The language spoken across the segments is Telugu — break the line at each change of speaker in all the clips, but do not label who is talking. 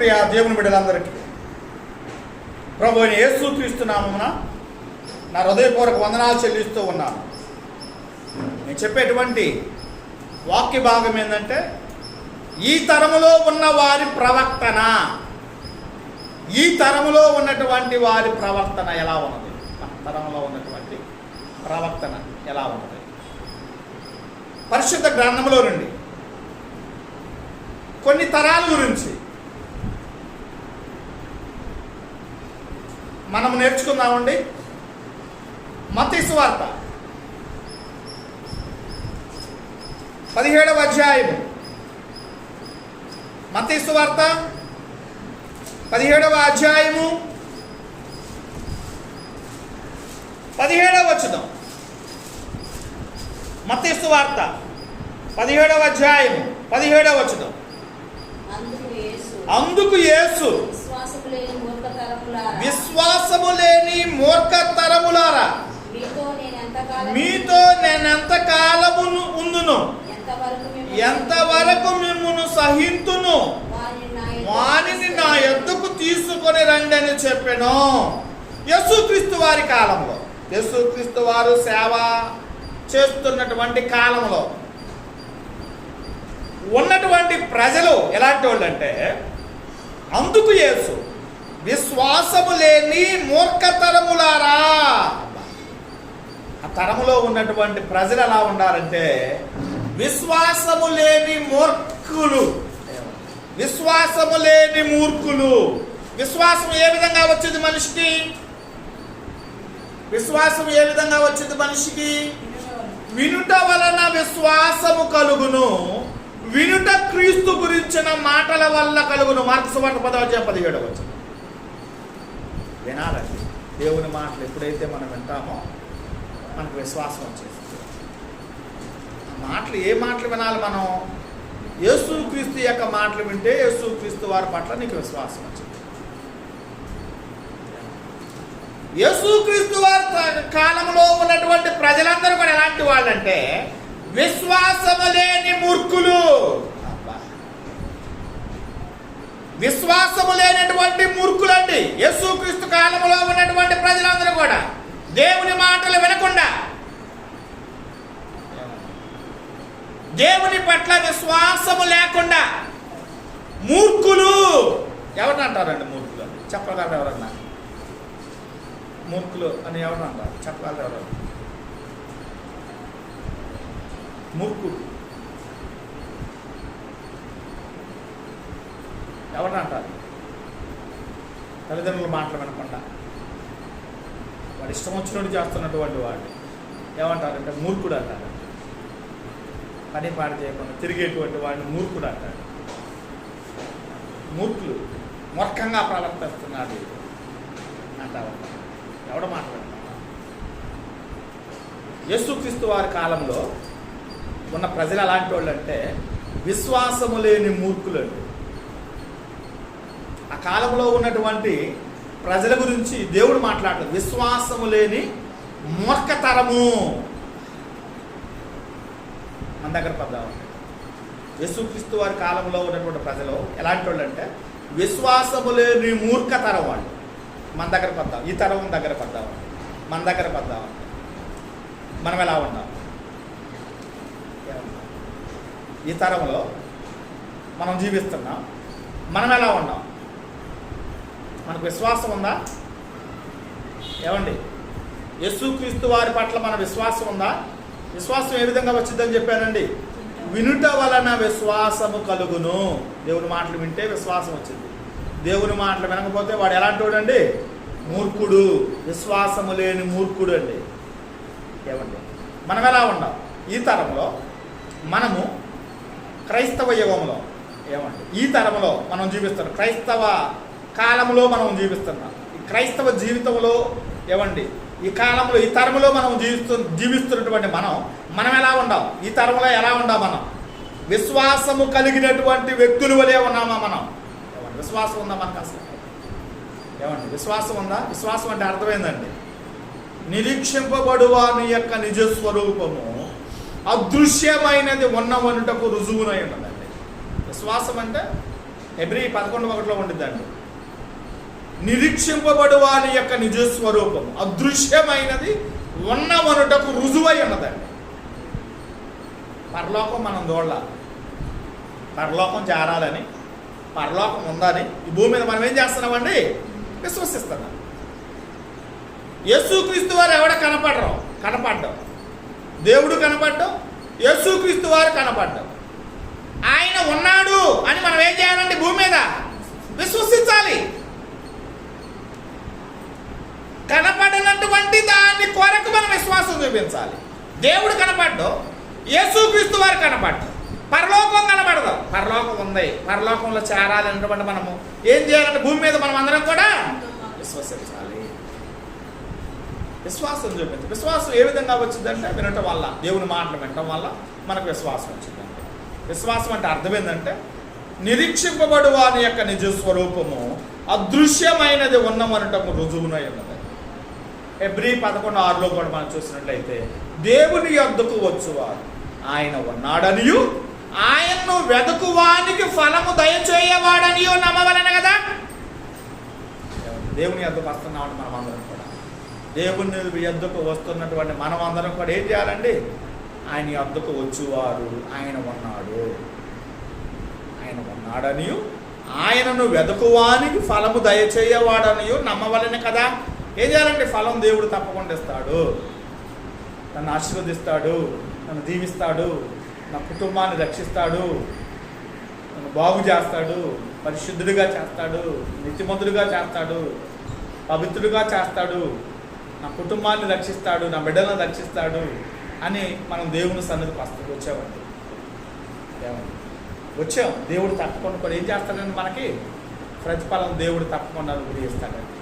ప్రియ దేవుని బిడ్డలందరికీ ప్రభు అయిన యేసుక్రీస్తు నామమున నా హృదయపూర్వక వందనాలు చెల్లిస్తూ ఉన్నాను. నేను చెప్పేటువంటి వాక్య భాగం ఏంటంటే, ఈ తరములో ఉన్న వారి ప్రవర్తన, ఈ తరములో ఉన్నటువంటి వారి ప్రవర్తన ఎలా ఉన్నది, తరములో ఉన్నటువంటి ప్రవర్తన ఎలా ఉన్నది. పరిశుద్ధ గ్రంథంలో నుండి కొన్ని తరాల గురించి మనం నేర్చుకుందామండి. మత్తయి సువార్త 17వ అధ్యాయము, మత్తయి సువార్త 17వ అధ్యాయము 17వ వచనం. మత్తయి సువార్త 17వ అధ్యాయము 17వ వచనం. అందుకు యేసు విశ్వాసము లేని మూర్ఖ తరములారా, మీతో నేనెంత కాలమును ఉందును, ఎంతవరకు మిమ్మును సహింతును, వానిని నా యొద్దకు తీసుకొని రండి అని చెప్పెను. యేసుక్రీస్తు వారి కాలంలో, యేసుక్రీస్తు వారు సేవ చేస్తున్నటువంటి కాలంలో ఉన్నటువంటి ప్రజలు ఎలాంటి వాళ్ళు అంటే, అందుకు యేసు విశ్వాసము లేని మూర్ఖ తరములారా, ఆ తరములో ఉన్నటువంటి ప్రజలు ఎలా ఉండాలంటే విశ్వాసము లేని మూర్ఖులు, విశ్వాసము లేని మూర్ఖులు. విశ్వాసం ఏ విధంగా వచ్చింది మనిషికి? విశ్వాసం ఏ విధంగా వచ్చింది మనిషికి? వినుట వలన విశ్వాసము కలుగును, వినుట క్రీస్తు గురించిన మాటల వల్ల కలుగును. మార్కు సువార్త 10:17 వచ్చింది. వినాలండి దేవుని మాటలు. ఎప్పుడైతే మనం వింటామో మనకు విశ్వాసం వచ్చేస్తుంది. మాటలు, ఏ మాటలు వినాలి మనం? యేసుక్రీస్తు యొక్క మాటలు వింటే యేసుక్రీస్తు వారి పట్ల నీకు విశ్వాసం వచ్చింది. యేసుక్రీస్తు వారి కాలంలో ఉన్నటువంటి ప్రజలందరూ కూడా ఎలాంటి వాళ్ళంటే విశ్వాసము లేని మూర్ఖులు. విశ్వాసము లేనటువంటి మూర్ఖులండి. యేసుక్రీస్తు కాలంలో ఉన్నటువంటి ప్రజలందరూ కూడా దేవుని మాటలు వినకుండా, దేవుని పట్ల విశ్వాసము లేకుండా మూర్ఖులు. ఎవరిని అంటారండి మూర్ఖులు అని? చెప్పగలరు ఎవరన్నా? మూర్ఖులు అని ఎవరిని అంటారు? చెప్పగలరు ఎవరన్నా? మూర్ఖుడు ఎవరిని అంటారు? తల్లిదండ్రుల మాటలు వినకుండా వాడు ఇష్టం వచ్చినట్టు చేస్తున్నటువంటి వాడు ఏమంటారంటే మూర్ఖుడు అంటారు. పని పాడు చేయకుండా తిరిగేటువంటి వాడిని మూర్ఖుడు అంటాడు. మూర్ఖులు మూర్ఖంగా ప్రవర్తిస్తున్నాడు అంటారు. ఎవడ మాట్లాడుతున్నా? యేసుక్రీస్తు వారి కాలంలో ఉన్న ప్రజలు అలాంటి వాళ్ళు అంటే విశ్వాసము లేని మూర్ఖులు అండి. ఆ కాలంలో ఉన్నటువంటి ప్రజల గురించి దేవుడు మాట్లాడలేదు. విశ్వాసము లేని మూర్ఖతరము. మన దగ్గర పద్దాం. యేసుక్రీస్తు వారి కాలంలో ఉన్నటువంటి ప్రజలు ఎలాంటి వాళ్ళు అంటే విశ్వాసము లేని మూర్ఖతరం వాళ్ళు. మన దగ్గర పద్దాం, ఈ తరం దగ్గర పద్దాం, మన దగ్గర పద్దాం. మనం ఎలా ఉన్నాం? ఈ తరంలో మనం జీవిస్తున్నాం. మనం ఎలా ఉన్నాం? మనకు విశ్వాసం ఉందా? ఏమండి, యేసుక్రీస్తు వారి పట్ల మన విశ్వాసం ఉందా? విశ్వాసం ఏ విధంగా వచ్చిందని చెప్పానండి. వినుట వలన విశ్వాసము కలుగును. దేవుని మాటలు వింటే విశ్వాసం వచ్చింది. దేవుని మాటలు వినకపోతే వాడు ఎలాంటి వాడు అండి? మూర్ఖుడు. విశ్వాసము లేని మూర్ఖుడు అండి. ఏమండి, మనం ఎలా ఉన్నాం? ఈ తరంలో మనము క్రైస్తవ యుగంలో, ఏమండి ఈ తరంలో మనం జీవిస్తున్నాం. క్రైస్తవ కాలంలో మనం జీవిస్తున్నాం. ఈ క్రైస్తవ జీవితంలో ఏమండి ఈ కాలంలో, ఈ తరంలో మనం జీవిస్తున్నటువంటి మనం ఎలా ఉండాం? ఈ తరంలో ఎలా ఉండాం? మనం విశ్వాసము కలిగినటువంటి వ్యక్తుల వలె ఉన్నామా? మనం ఏమండి విశ్వాసం ఉందా మనకు అసలు? ఏమండి విశ్వాసం ఉందా? విశ్వాసం అంటే అర్థమైందండి, నిరీక్షింపబడువాని యొక్క నిజస్వరూపము అదృశ్యమైనది ఉన్నవనుటకు రుజువునై ఉన్నదండి. విశ్వాసం అంటే హెబ్రీ 11:1 ఉండిద్దండి. నిరీక్షింపబడు వాని యొక్క నిజ స్వరూపం అదృశ్యమైనది ఉన్నమనుటకు రుజువై ఉన్నదండి. పరలోకం మనం చూడాలి, పరలోకం చేరాలని, పరలోకం ఉందని ఈ భూమి మీద మనం ఏం చేస్తున్నామండి? విశ్వసిస్తున్నాం. యేసుక్రీస్తు వారు ఎవడ కనపడ్డం, దేవుడు కనపడ్డం, యేసుక్రీస్తు వారు కనపడ్డం. ఆయన ఉన్నాడు అని మనం ఏం చేయాలండి? భూమి మీద విశ్వసించాలి. కనపడినటువంటి దాన్ని కొరకు మనం విశ్వాసం చూపించాలి. దేవుడు కనపడ్డం, యేసుక్రీస్తు వారు కనపడ్డం, పరలోకం కనపడదు. పరలోకం ఉంది, పరలోకంలో చేరాలన్నటువంటి మనము ఏం చేయాలంటే భూమి మీద మనం అందరం కూడా విశ్వసించాలి, విశ్వాసం చూపించాలి. విశ్వాసం ఏ విధంగా వచ్చిందంటే వినటం వల్ల, దేవుని మాటలు వినటం వల్ల మనకు విశ్వాసం వచ్చిందంటే. విశ్వాసం అంటే అర్థం ఏంటంటే నిరీక్షింపబడు వాని యొక్క నిజ స్వరూపము అదృశ్యమైనది ఉన్నమనటము రుజువునై ఉన్నది. హెబ్రీ 11:6 కూడా మనం చూసినట్లయితే దేవుని యొద్దకు వచ్చువారు ఆయన ఉన్నాడనియు ఆయన్ను వెదకువానికి ఫలము దయచేయవాడనియో నమ్మవలెను కదా. దేవుని యొద్దకు వస్తున్నామని మనం అందరం కూడా, దేవుని యొద్దకు వస్తున్నటువంటి మనం అందరం కూడా ఏం చేయాలండి? ఆయన యొద్దకు వచ్చువారు ఆయన ఉన్నాడనియు ఆయనను వెదకువానికి ఫలము దయచేయవాడనియు నమ్మవలెను కదా. ఏం చేయాలంటే ఫలం దేవుడు తప్పకుండా ఇస్తాడు, నన్ను ఆశీర్వదిస్తాడు, నన్ను దీవిస్తాడు, నా కుటుంబాన్ని రక్షిస్తాడు, నన్ను బాగు చేస్తాడు, పరిశుద్ధుడిగా చేస్తాడు, నీతిమంతుడిగా చేస్తాడు, పవిత్రుడిగా చేస్తాడు, నా కుటుంబాన్ని రక్షిస్తాడు, నా బిడ్డలను రక్షిస్తాడు అని మనం దేవుని సన్నిధికి వచ్చామండి. వచ్చాం, దేవుడు తప్పకుండా కూడా ఏం చేస్తాడండి? మనకి ప్రతిఫలం దేవుడు తప్పకుండా అనుగ్రహిస్తాడండి.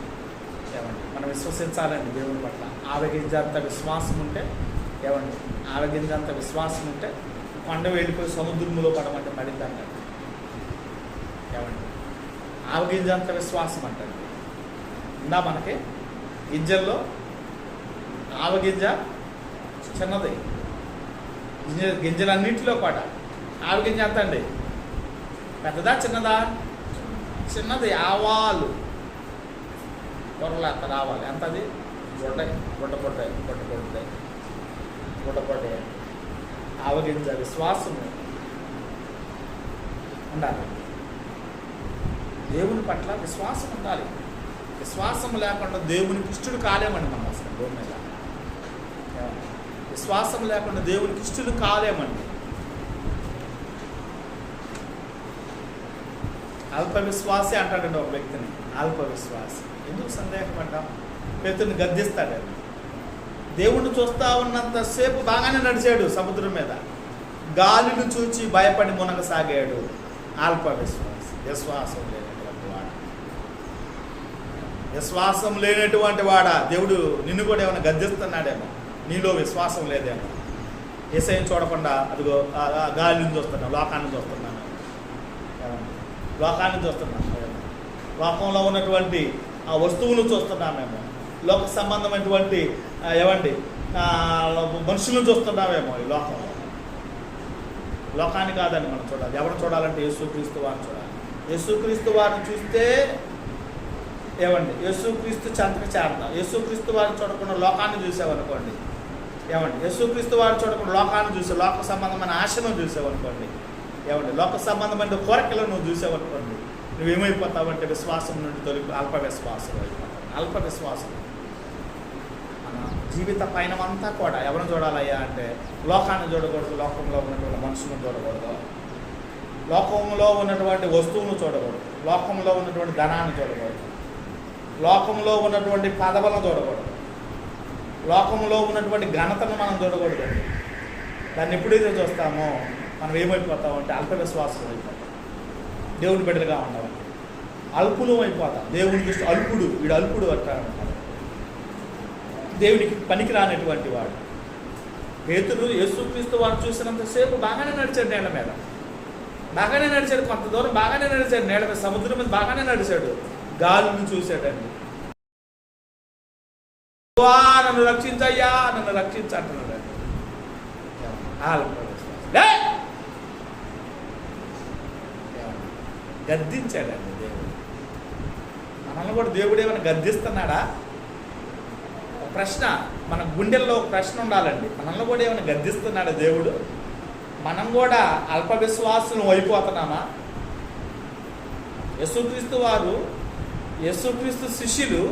మనం విశ్వసించాలండి దేవుని పట్ల. ఆవగింజంత విశ్వాసం ఉంటే ఆవగింజంత విశ్వాసం ఉంటే కొండ వెళ్ళిపోయి సముద్రంలో పడమంటే పడిందండి. ఆవగింజంత విశ్వాసం అంటండి. ఉందా మనకి? గింజల్లో ఆవగింజ చిన్నది, గింజలన్నింటిలో కూడా ఆవగింజ ఎంత అండి? పెద్దదా చిన్నదా? చిన్నది. ఆవాలు పొరలు అంత రావాలి. ఎంత అది? గుడ్డ ఆవగింజ విశ్వాసం ఉండాలి. దేవుని పట్ల విశ్వాసం ఉండాలి. విశ్వాసం లేకుండా దేవునికి ఇష్టడు కాలేమండి మనం అసలు భూమి మీద. విశ్వాసం లేకుండా దేవునికి ఇష్టడు కాలేమండి. అల్ప విశ్వాసే అంటాడండి ఒక వ్యక్తిని, అల్ప విశ్వాసి. ఎందుకు సందేహపడ్డాం? పేతురుని గద్దిస్తాడండి. దేవుణ్ణి చూస్తూ ఉన్నంతసేపు బాగానే నడిచాడు సముద్రం మీద, గాలిని చూచి భయపడి మునగసాగాడు. అల్ప విశ్వాసి, విశ్వాసం లేనటువంటి వాడా. దేవుడు నిన్ను కూడా ఏమైనా గద్దిస్తున్నాడేమో, నీలో విశ్వాసం లేదేమో. యేసయ్యను చూడకుండా అదిగో గాలిని చూస్తున్నాను, లోకాన్ని చూస్తున్నాను, లోకంలో ఉన్నటువంటి ఆ వస్తువులు చూస్తున్నామేమో, లోక సంబంధమైనటువంటి మనుషులను చూస్తున్నామేమో. ఈ లోకాన్ని కాదని మనం చూడాలి. ఎవరు చూడాలంటే యేసుక్రీస్తు వారిని చూడాలి. యేసుక్రీస్తు వారిని చూస్తే యేసుక్రీస్తు చెంతకు చేరతాం. యేసుక్రీస్తు వారిని చూడకుండా లోకాన్ని చూసావనుకోండి, యేసుక్రీస్తు వారిని చూడకుండా లోకాన్ని చూసే లోక సంబంధమైన ఆశను చూసావనుకోండి, లోక సంబంధమైన కోరికలను నువ్వు చూసావనుకోండి, నువ్వేమైపోతావంటే విశ్వాసం నుండి తొలగి అల్ప విశ్వాసం అయిపోతావు. అల్ప విశ్వాసం. మన జీవిత పయనమంతా కూడా ఎవరిని చూడాలయ్యా అంటే లోకాన్ని చూడకూడదు, లోకంలో ఉన్నటువంటి మనుషులను చూడకూడదు, లోకంలో ఉన్నటువంటి వస్తువును చూడకూడదు, లోకంలో ఉన్నటువంటి ధనాన్ని చూడకూడదు, లోకంలో ఉన్నటువంటి పదవులను చూడకూడదు, లోకంలో ఉన్నటువంటి ఘనతను మనం చూడకూడదు. దాన్ని ఎప్పుడైతే చూస్తామో మనం ఏమైపోతామంటే అల్ప విశ్వాసం అయిపోతాం. దేవుని బిడ్డలుగా ఉండవు, అల్పులు అయిపోతాం. దేవుని దృష్టి అల్పుడు, వీడు అల్పుడు అంటారు. దేవునికి పనికి రానటువంటి వాడు. పేతురు యేసుక్రీస్తు వారు చూసినంతసేపు బాగానే నడిచాడు, నీళ్ళ మీద బాగానే నడిచాడు, కొంత దూరం బాగానే నడిచాడు, నీళ్ళ మీద సముద్రం మీద బాగానే నడిచాడు. గాలిని చూశాడండి. నన్ను రక్షించయ్యా, నన్ను రక్షించంటున్నాడు. గద్దించాడండి దేవుడు. మనల్ని కూడా దేవుడు ఏమైనా గద్దిస్తున్నాడా? ప్రశ్న, మన గుండెల్లో ఒక ప్రశ్న ఉండాలండి. మనల్ని కూడా ఏమైనా గద్దిస్తున్నాడా దేవుడు? మనం కూడా అల్ప విశ్వాసం అయిపోతున్నామా? యేసుక్రీస్తు శిష్యులు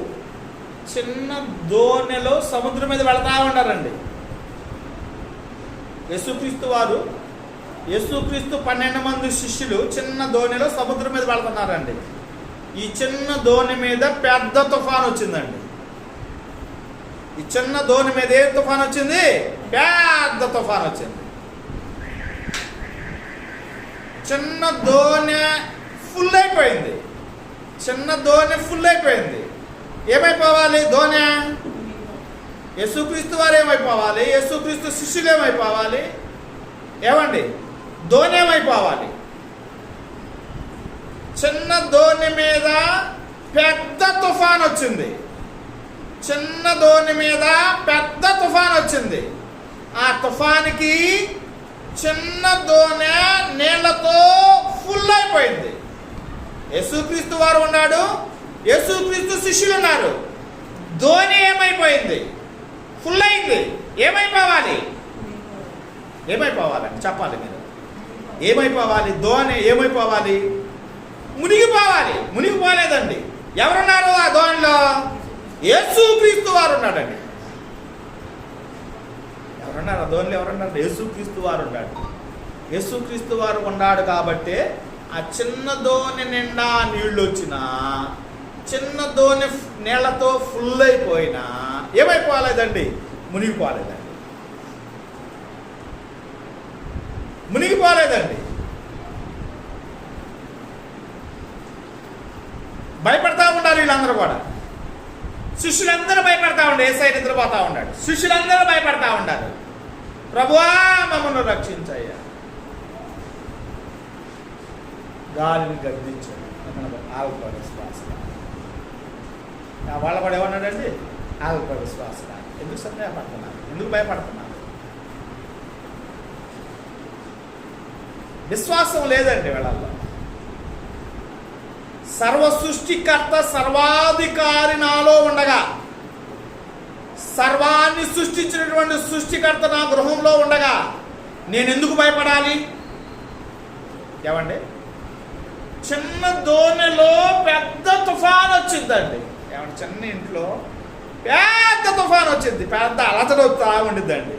చిన్న దోణిలో సముద్రం మీద వెళతా ఉన్నారండి. యేసుక్రీస్తు 12 మంది శిష్యులు చిన్న దోణిలో సముద్రం మీద వెళుతున్నారండి. ఈ చిన్న దోణి మీద పెద్ద తుఫాన్ వచ్చిందండి. ఈ చిన్న దోణి మీద ఏ తుఫాన్ వచ్చింది? పెద్ద తుఫాన్ వచ్చింది. చిన్న దోణి ఫుల్ అయిపోయింది. ఏమైపోవాలి దోణి? యేసుక్రీస్తు వారు ఏమైపోవాలి? యేసుక్రీస్తు శిష్యులు ఏమైపోవాలి? ఏమండి, దోణి ఏమైపోవాలి? చిన్న దోణి మీద పెద్ద తుఫాన్ వచ్చింది. ఆ తుఫానికి చిన్న దోణి నీళ్లతో ఫుల్ అయిపోయింది. యేసుక్రీస్తు వారు ఉన్నాడు, యేసుక్రీస్తు శిష్యులు ఉన్నారు. దోణి ఏమైపోయింది? ఫుల్ అయింది. ఏమైపోవాలండి చెప్పాలి మీరు. ఏమైపోవాలి? దోణి ఏమైపోవాలి? మునిగిపోలేదండి. ఎవరున్నారు ఆ దోణిలో? యేసుక్రీస్తు వారు ఉన్నాడండి. ఎవరున్నారు ఆ దోణిలో? ఎవరున్నారు? యేసుక్రీస్తు వారు ఉన్నాడు. యేసుక్రీస్తు వారు ఉన్నాడు కాబట్టి ఆ చిన్న దోణి నిండా నీళ్ళు వచ్చినా, చిన్న దోణి నీళ్లతో ఫుల్ అయిపోయినా ఏమైపోలేదండి? మునిగిపోలేదండి. భయపడతా ఉండాలి వీళ్ళందరూ కూడా. శిష్యులందరూ భయపడతా ఉండారు. యేసయ్య నిద్రపోతా ఉన్నాడు. శిష్యులందరూ భయపడతా ఉండారు. ప్రభువా మమ్మల్ని రక్షించయ్యా. గాలిని గద్దించాడు. అల్ప విశ్వాసం. వాళ్ళ కూడా ఏమన్నాడండి? అల్ప విశ్వాసం. ఎందుకు సందేహపడుతున్నారు? ఎందుకు భయపడుతున్నారు? విశ్వాసం లేదండి వీళ్ళల్లో. సర్వ సృష్టికర్త సర్వాధికారి నాలో ఉండగా, సర్వాన్ని సృష్టించినటువంటి సృష్టికర్త నా గృహంలో ఉండగా నేను ఎందుకు భయపడాలి? ఏమండి, చిన్న దోణిలో పెద్ద తుఫాన్ వచ్చిందండి. ఏమంటే చిన్న ఇంట్లో పెద్ద తుఫాన్ వచ్చింది. పెద్ద అలచడ వస్తూ ఉండిద్దండి.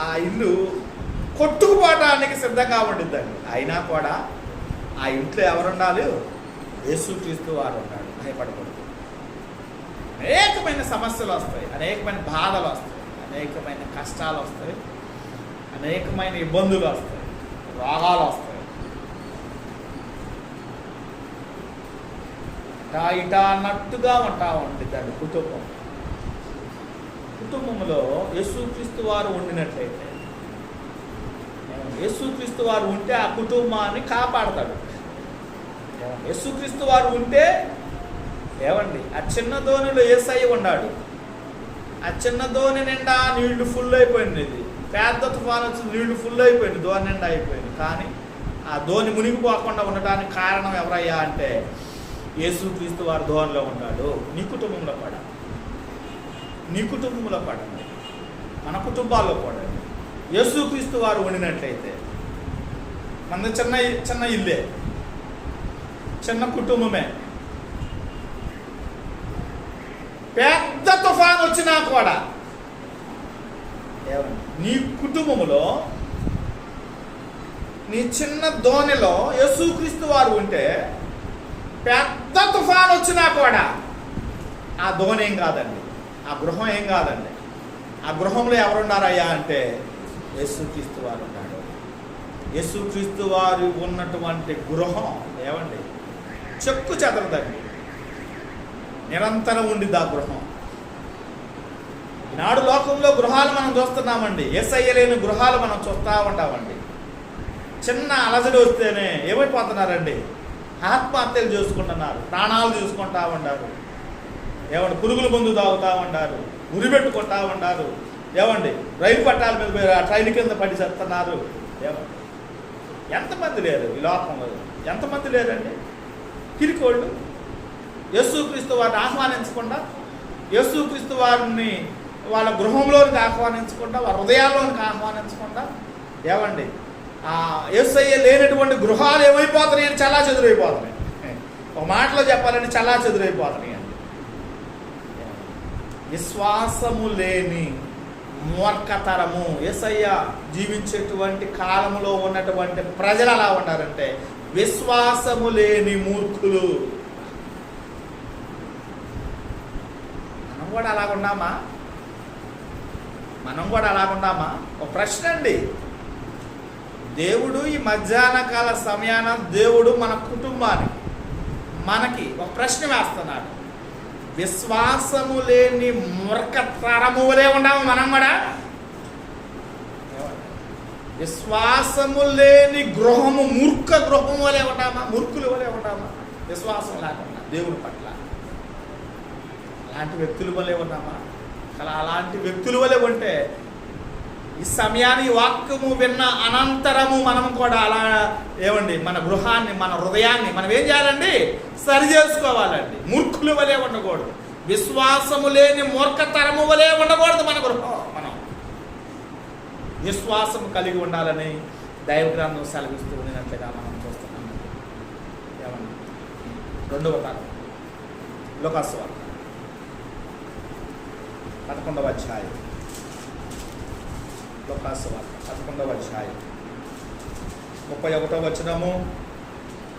ఆ ఇల్లు కొట్టుకుపోవడానికి సిద్ధంగా ఉండిద్దండి. అయినా కూడా ఆ ఇంట్లో ఎవరుండాలి? యేసుక్రీస్తు వారు ఉన్నాడు. భయపడకూడదు. అనేకమైన సమస్యలు వస్తాయి, అనేకమైన బాధలు వస్తాయి, అనేకమైన కష్టాలు వస్తాయి, అనేకమైన ఇబ్బందులు వస్తాయి, రోగాలు వస్తాయి. ఇట అన్నట్టుగా ఉండిద్దండి కుటుంబంలో యేసుక్రీస్తు వారు ఉండినట్లయితే, యేసుక్రీస్తు వారు ఉంటే ఆ కుటుంబాన్ని కాపాడతాడు. యేసుక్రీస్తు వారు ఉంటే ఏమండి, ఆ చిన్న దోణిలో యేసయ్య ఉన్నాడు. ఆ చిన్న దోణి నిండా నీళ్లు ఫుల్ అయిపోయింది. పెద్ద తుఫాను వచ్చి నీళ్లు ఫుల్ అయిపోయింది, దోణి నిండా అయిపోయింది. కానీ ఆ దోణి మునిగిపోకుండా ఉండటానికి కారణం ఎవరయ్యా అంటే యేసుక్రీస్తు వారు దోణిలో ఉన్నాడు. నీ కుటుంబంలో పడండి, మన కుటుంబాల్లో పడండి. యేసుక్రీస్తు వారు ఉండినట్లయితే మన చిన్న ఇల్లే, చిన్న కుటుంబమే, పెద్ద తుఫాన్ వచ్చినా కూడా నీ కుటుంబంలో నీ చిన్న దోణిలో యేసుక్రీస్తు వారు ఉంటే పెద్ద తుఫాన్ వచ్చినా కూడా ఆ దోణి ఏం కాదండి, ఆ గృహం ఏం కాదండి. ఆ గృహంలో ఎవరున్నారయ్యా అంటే యేసుక్రీస్తు వారు ఉన్నాడు. యేసుక్రీస్తు వారు ఉన్నటువంటి గృహం ఏమండి, చెక్కు చెదరదండి, నిరంతరం ఉండిద్ది ఆ గృహం. ఈనాడు లోకంలో గృహాలు మనం చూస్తున్నామండి. యేసయ్య లేని గృహాలు మనం చూస్తూ ఉంటామండి. చిన్న అలజడి వస్తేనే ఏమైపోతున్నారండి, ఆత్మహత్యలు చేసుకుంటున్నారు, ప్రాణాలు తీసుకుంటా ఉంటారు. ఏమండి, పురుగుల మందు తాగుతూ ఉంటారు, ఉరి పెట్టుకుంటా ఉంటారు. ఏమండి, రైలు పట్టాల మీద ట్రైన్ కింద పడి చేస్తున్నారు. ఏమండి, ఎంతమంది లేరు ఈ లోకంలో? ఎంతమంది లేరండి పిరికోళ్ళు? యేసుక్రీస్తు వారిని ఆహ్వానించకుండా, యేసుక్రీస్తు వారిని వాళ్ళ గృహంలోనికి ఆహ్వానించకుండా, వారి హృదయాల్లోనికి ఆహ్వానించకుండా, ఏమండి యేసయ్య లేనటువంటి గృహాలు ఏమైపోతున్నాయి? చల్లా చెదురైపోతున్నాయి. ఒక మాటలో చెప్పాలని చల్లా చెదురైపోతున్నాయి అండి. విశ్వాసము లేని మూర్ఖతరము. యేసయ్య జీవించేటువంటి కాలంలో ఉన్నటువంటి ప్రజలు ఎలా ఉన్నారంటే విశ్వాసము లేని మూర్ఖులు. మనం కూడా అలాగున్నామా? ఒక ప్రశ్న అండి. దేవుడు ఈ మధ్యాహ్న కాల సమయాన దేవుడు మన కుటుంబానికి మనకి ఒక ప్రశ్న వేస్తున్నాడు. విశ్వాసము లేని మూర్ఖతరము వలె ఉన్నాము మనం కూడా? విశ్వాసము లేని గృహము మూర్ఖ గృహం వలె ఉంటామా? మూర్ఖుల వలె ఉంటామా? విశ్వాసం లేకుండా దేవుని పట్ల అలాంటి వ్యక్తుల వలె ఉన్నామా? అలాంటి వ్యక్తుల వలె ఉంటే ఈ సమయాన్ని వాక్యము విన్న అనంతరము మనం కూడా అలా ఏమండి మన గృహాన్ని, మన హృదయాన్ని మనం ఏం చేయాలండి? సరి చేసుకోవాలండి. మూర్ఖుల వలె ఉండకూడదు. విశ్వాసము లేని మూర్ఖతరము వలె ఉండకూడదు మన గృహం. మనం విశ్వాసం కలిగి ఉండాలని దైవ గ్రంథం సెలవిస్తూ ఉన్నట్లుగా మనం చూస్తున్నాం. ఏమండి 2వ తరం లూకాసు వార్త 11వ అధ్యాయం. లూకాసు వార్త 11వ అధ్యాయం 31వ వచనము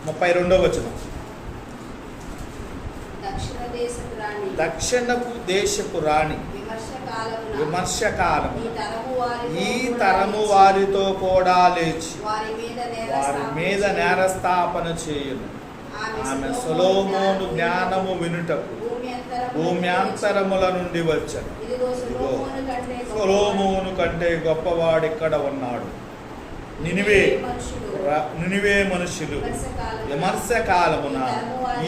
32వ వచనం. దక్షిణపు దేశపు రాణి విమర్శకాలము ఈ తరము వారితో కూడా లేచి వారి మీద నేరస్థాపన చేయును. ఆమె సొలొమోను జ్ఞానము వినుటకు భూమ్యాంతరముల నుండి వచ్చను. ఇదిగో సొలొమోను కంటే గొప్పవాడిక్కడ ఉన్నాడు. నినివే మనుషులు విమర్శకాలమున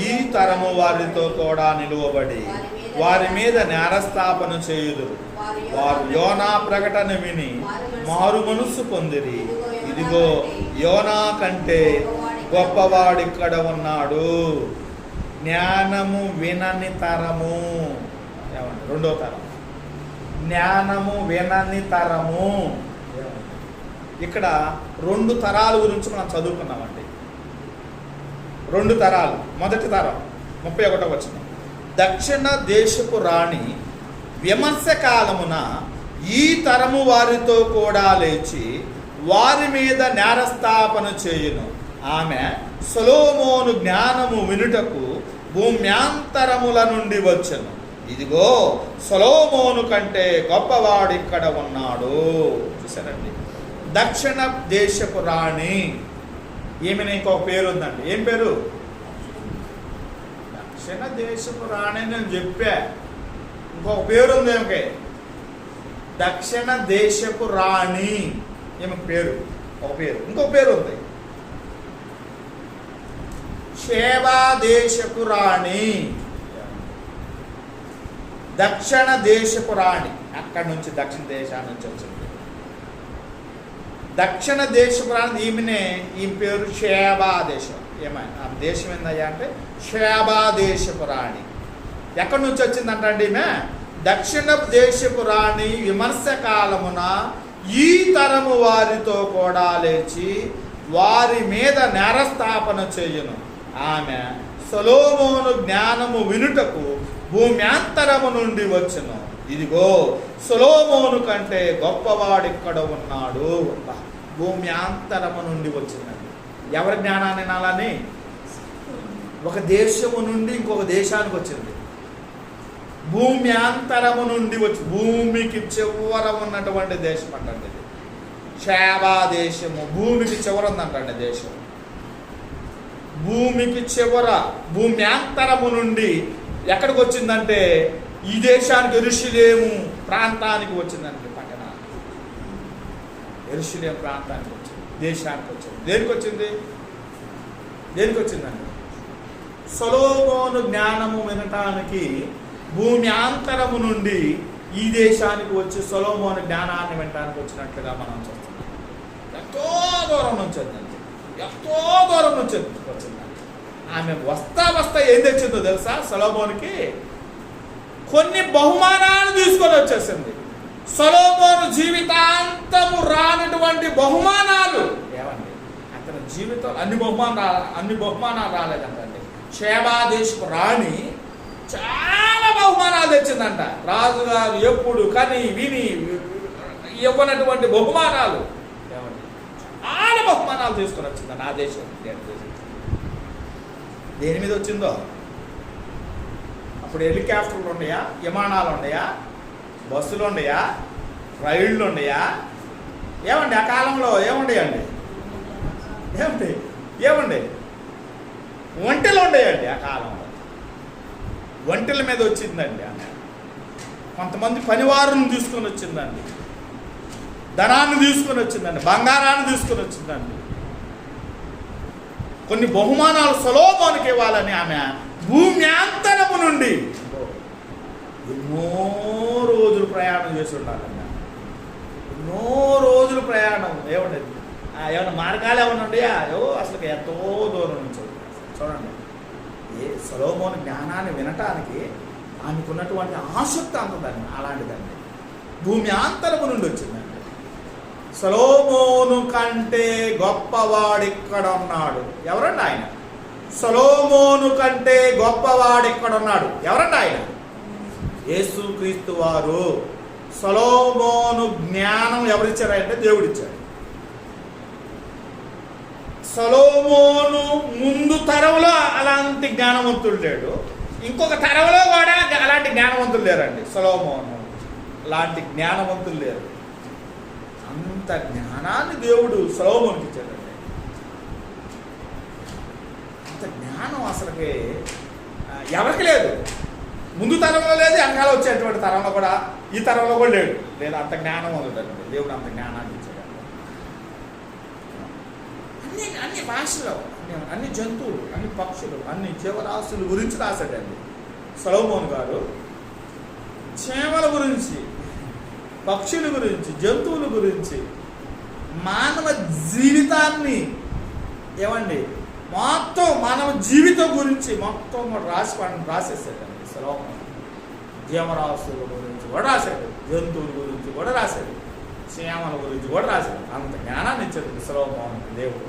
ఈ తరము వారితో కూడా నిలువబడి వారి మీద నేరస్థాపన చేయుదురు. వారు యోనా ప్రకటన విని మారు మనస్సు పొందిరి. ఇదిగో యోనా కంటే గొప్పవాడిక్కడ ఉన్నాడు. జ్ఞానము వినని తరము. 2వ తరం జ్ఞానము వినని తరము. ఇక్కడ 2 తరాల గురించి మనం చదువుకున్నామండి. 2 తరాలు. మొదటి తరం 31వ వచనం. దక్షిణ దేశపు రాణి విమర్శకాలమున ఈ తరము వారితో కూడా లేచి వారి మీద నేరస్థాపన చేయును. ఆమె సొలొమోను జ్ఞానము వినుటకు భూమ్యాంతరముల నుండి వచ్చెను. ఇదిగో సొలొమోను కంటే గొప్పవాడు ఇక్కడ ఉన్నాడు. చూసారండి, దక్షిణ దేశపు రాణి. ఈమెను ఇంకొక పేరు ఉందండి. ఏం పేరు? దక్షిణ దేశపు రాణి నేను చెప్పా. ఇంకొక పేరు ఉంది ఏమికే? దక్షిణ దేశపు రాణి. ఈమెకు పేరు ఒక పేరు. ఇంకొక పేరు ఉంది, షేబా దేశపు రాణి. దక్షిణ దేశపు రాణి. అక్కడి నుంచి దక్షిణ దేశాన్ని నుంచి వచ్చింది. దక్షిణ దేశపు రాణి ఈమె పేరు షేబా దేశం. ఏమైనా ఆ దేశం ఏందయ్యా అంటే షేబా దేశపు రాణి. ఎక్కడి నుంచి వచ్చిందంటే ఈమె దక్షిణ దేశపు రాణి విమర్శకాలమున ఈ తరము వారితో కూడా లేచి వారి మీద నేరస్థాపన చేయును. ఆమె సొలొమోను జ్ఞానము వినుటకు భూమ్యాంతరము నుండి వచ్చును. ఇదిగో సొలొమోను కంటే గొప్పవాడిక్కడ ఉన్నాడు. భూమ్యాంతరము నుండి వచ్చిందండి. ఎవరి జ్ఞానాన్ని వినాలని? ఒక దేశము నుండి ఇంకొక దేశానికి వచ్చింది. భూమ్యాంతరము నుండి వచ్చి భూమికి చివర ఉన్నటువంటి దేశం అంటండి ఇది. షేబా దేశము. భూమికి చివర ఉందంటండి దేశం. భూమికి చివర భూమ్యాంతరము నుండి ఎక్కడికి వచ్చిందంటే ఈ దేశానికి యెరూషలేము ప్రాంతానికి వచ్చిందండి. పట్టణానికి యెరూషలేము ప్రాంతానికి వచ్చింది, దేశానికి వచ్చింది. దేనికి వచ్చిందండి? సొలొమోను జ్ఞానము వినటానికి భూమ్యాంతరము నుండి ఈ దేశానికి వచ్చి సొలొమోను జ్ఞానాన్ని వినటానికి వచ్చినట్లుగా మనం చూస్తున్నాం. ఎంతో దూరం నుంచి వచ్చిందండి. ఎంతో దూరం నుంచి వచ్చిందండి. ఆమె వస్తా ఏం తెచ్చిందో తెలుసా? సొలొమోనుకి కొన్ని బహుమానాలు తీసుకొని వచ్చేసింది. సొలొమోను జీవితాంతము రానటువంటి బహుమానాలు. ఏమండి, అతని జీవితంలో అన్ని బహుమానాలు రాలేదంటండి. షేబా దేశపు రాణి చాలా బహుమానాలు తెచ్చిందంట. రాజుగారు ఎప్పుడు కని విని ఇవ్వనటువంటి బహుమానాలు. ఏమండి, చాలా బహుమానాలు తీసుకొని వచ్చిందండి ఆ దేశం. దేని మీద వచ్చిందో? అప్పుడు హెలికాప్టర్లు ఉన్నాయా, విమానాలు ఉన్నాయా, బస్సులు ఉన్నాయా, రైళ్ళు ఉన్నాయా? ఏమండి, ఆ కాలంలో ఏముండేయండి? ఏమండి ఒంటెలు ఉండేయండి ఆ కాలంలో. ఒంటెల మీద వచ్చిందండి ఆమె. కొంతమంది పనివారులను తీసుకొని వచ్చిందండి, ధనాన్ని తీసుకొని వచ్చిందండి, బంగారాన్ని తీసుకొని వచ్చిందండి. కొన్ని బహుమానాలు సొలొమోనుకి ఇవ్వాలని ఆమె భూమ్యాంతరము నుండి ఎన్నో రోజులు ప్రయాణం చేసి ఉండాలండి. ఎన్నో రోజులు ప్రయాణం. ఏమన్నా మార్గాలు ఏమన్నా ఉన్నాయా? అసలు ఎంతో దూరం నుంచి చూడండి. సొలొమోను జ్ఞానాన్ని వినటానికి ఆమెకున్నటువంటి ఆసక్తి అంతదండి. అలాంటిదండి భూమ్యాంతరము నుండి వచ్చిందండి. సొలొమోను కంటే గొప్పవాడిక్కడ ఉన్నాడు. ఎవరండి ఆయన? సొలొమోను కంటే గొప్పవాడిక్కడ ఉన్నాడు. ఎవరండి ఆయన? యేసుక్రీస్తు వారు. సొలొమోను జ్ఞానం ఎవరిచ్చారంటే దేవుడిచ్చాడు. సొలొమోను ముందు తరంలో అలాంటి జ్ఞానవంతుడు లేడు, ఇంకొక తరంలో కూడా అలాంటి జ్ఞానవంతులు లేరండి. సొలొమోను లాంటి జ్ఞానవంతులు లేరు. అంత జ్ఞానాన్ని దేవుడు సొలొమోనుకి ఇచ్చాడండి. అంత జ్ఞానం అసలుకి ఎవరికి లేదు. ముందు తరంలో లేదు, వెనకాల వచ్చేటువంటి తరంలో కూడా, ఈ తరంలో కూడా లేడు. లేదా అంత జ్ఞానం ఉందండి. దేవుడు అంత జ్ఞానాన్ని ఇచ్చాడు. అన్ని భాషలు, అన్ని జంతువులు, అన్ని పక్షులు, అన్ని జీవరాశుల గురించి రాశాడండి సొలొమోను గారు. చేమల గురించి, పక్షుల గురించి, జంతువుల గురించి, మానవ జీవితాన్ని మొత్తం మానవ జీవితం గురించి మొత్తం రాసేసాడండి సొలొమోను. జీవరాశుల గురించి కూడా రాశాడు, జంతువుల గురించి కూడా రాశాడు, చేమల గురించి కూడా రాశాడు. అంత జ్ఞానాన్ని ఇచ్చాడు సొలొమోనుకి దేవుడు.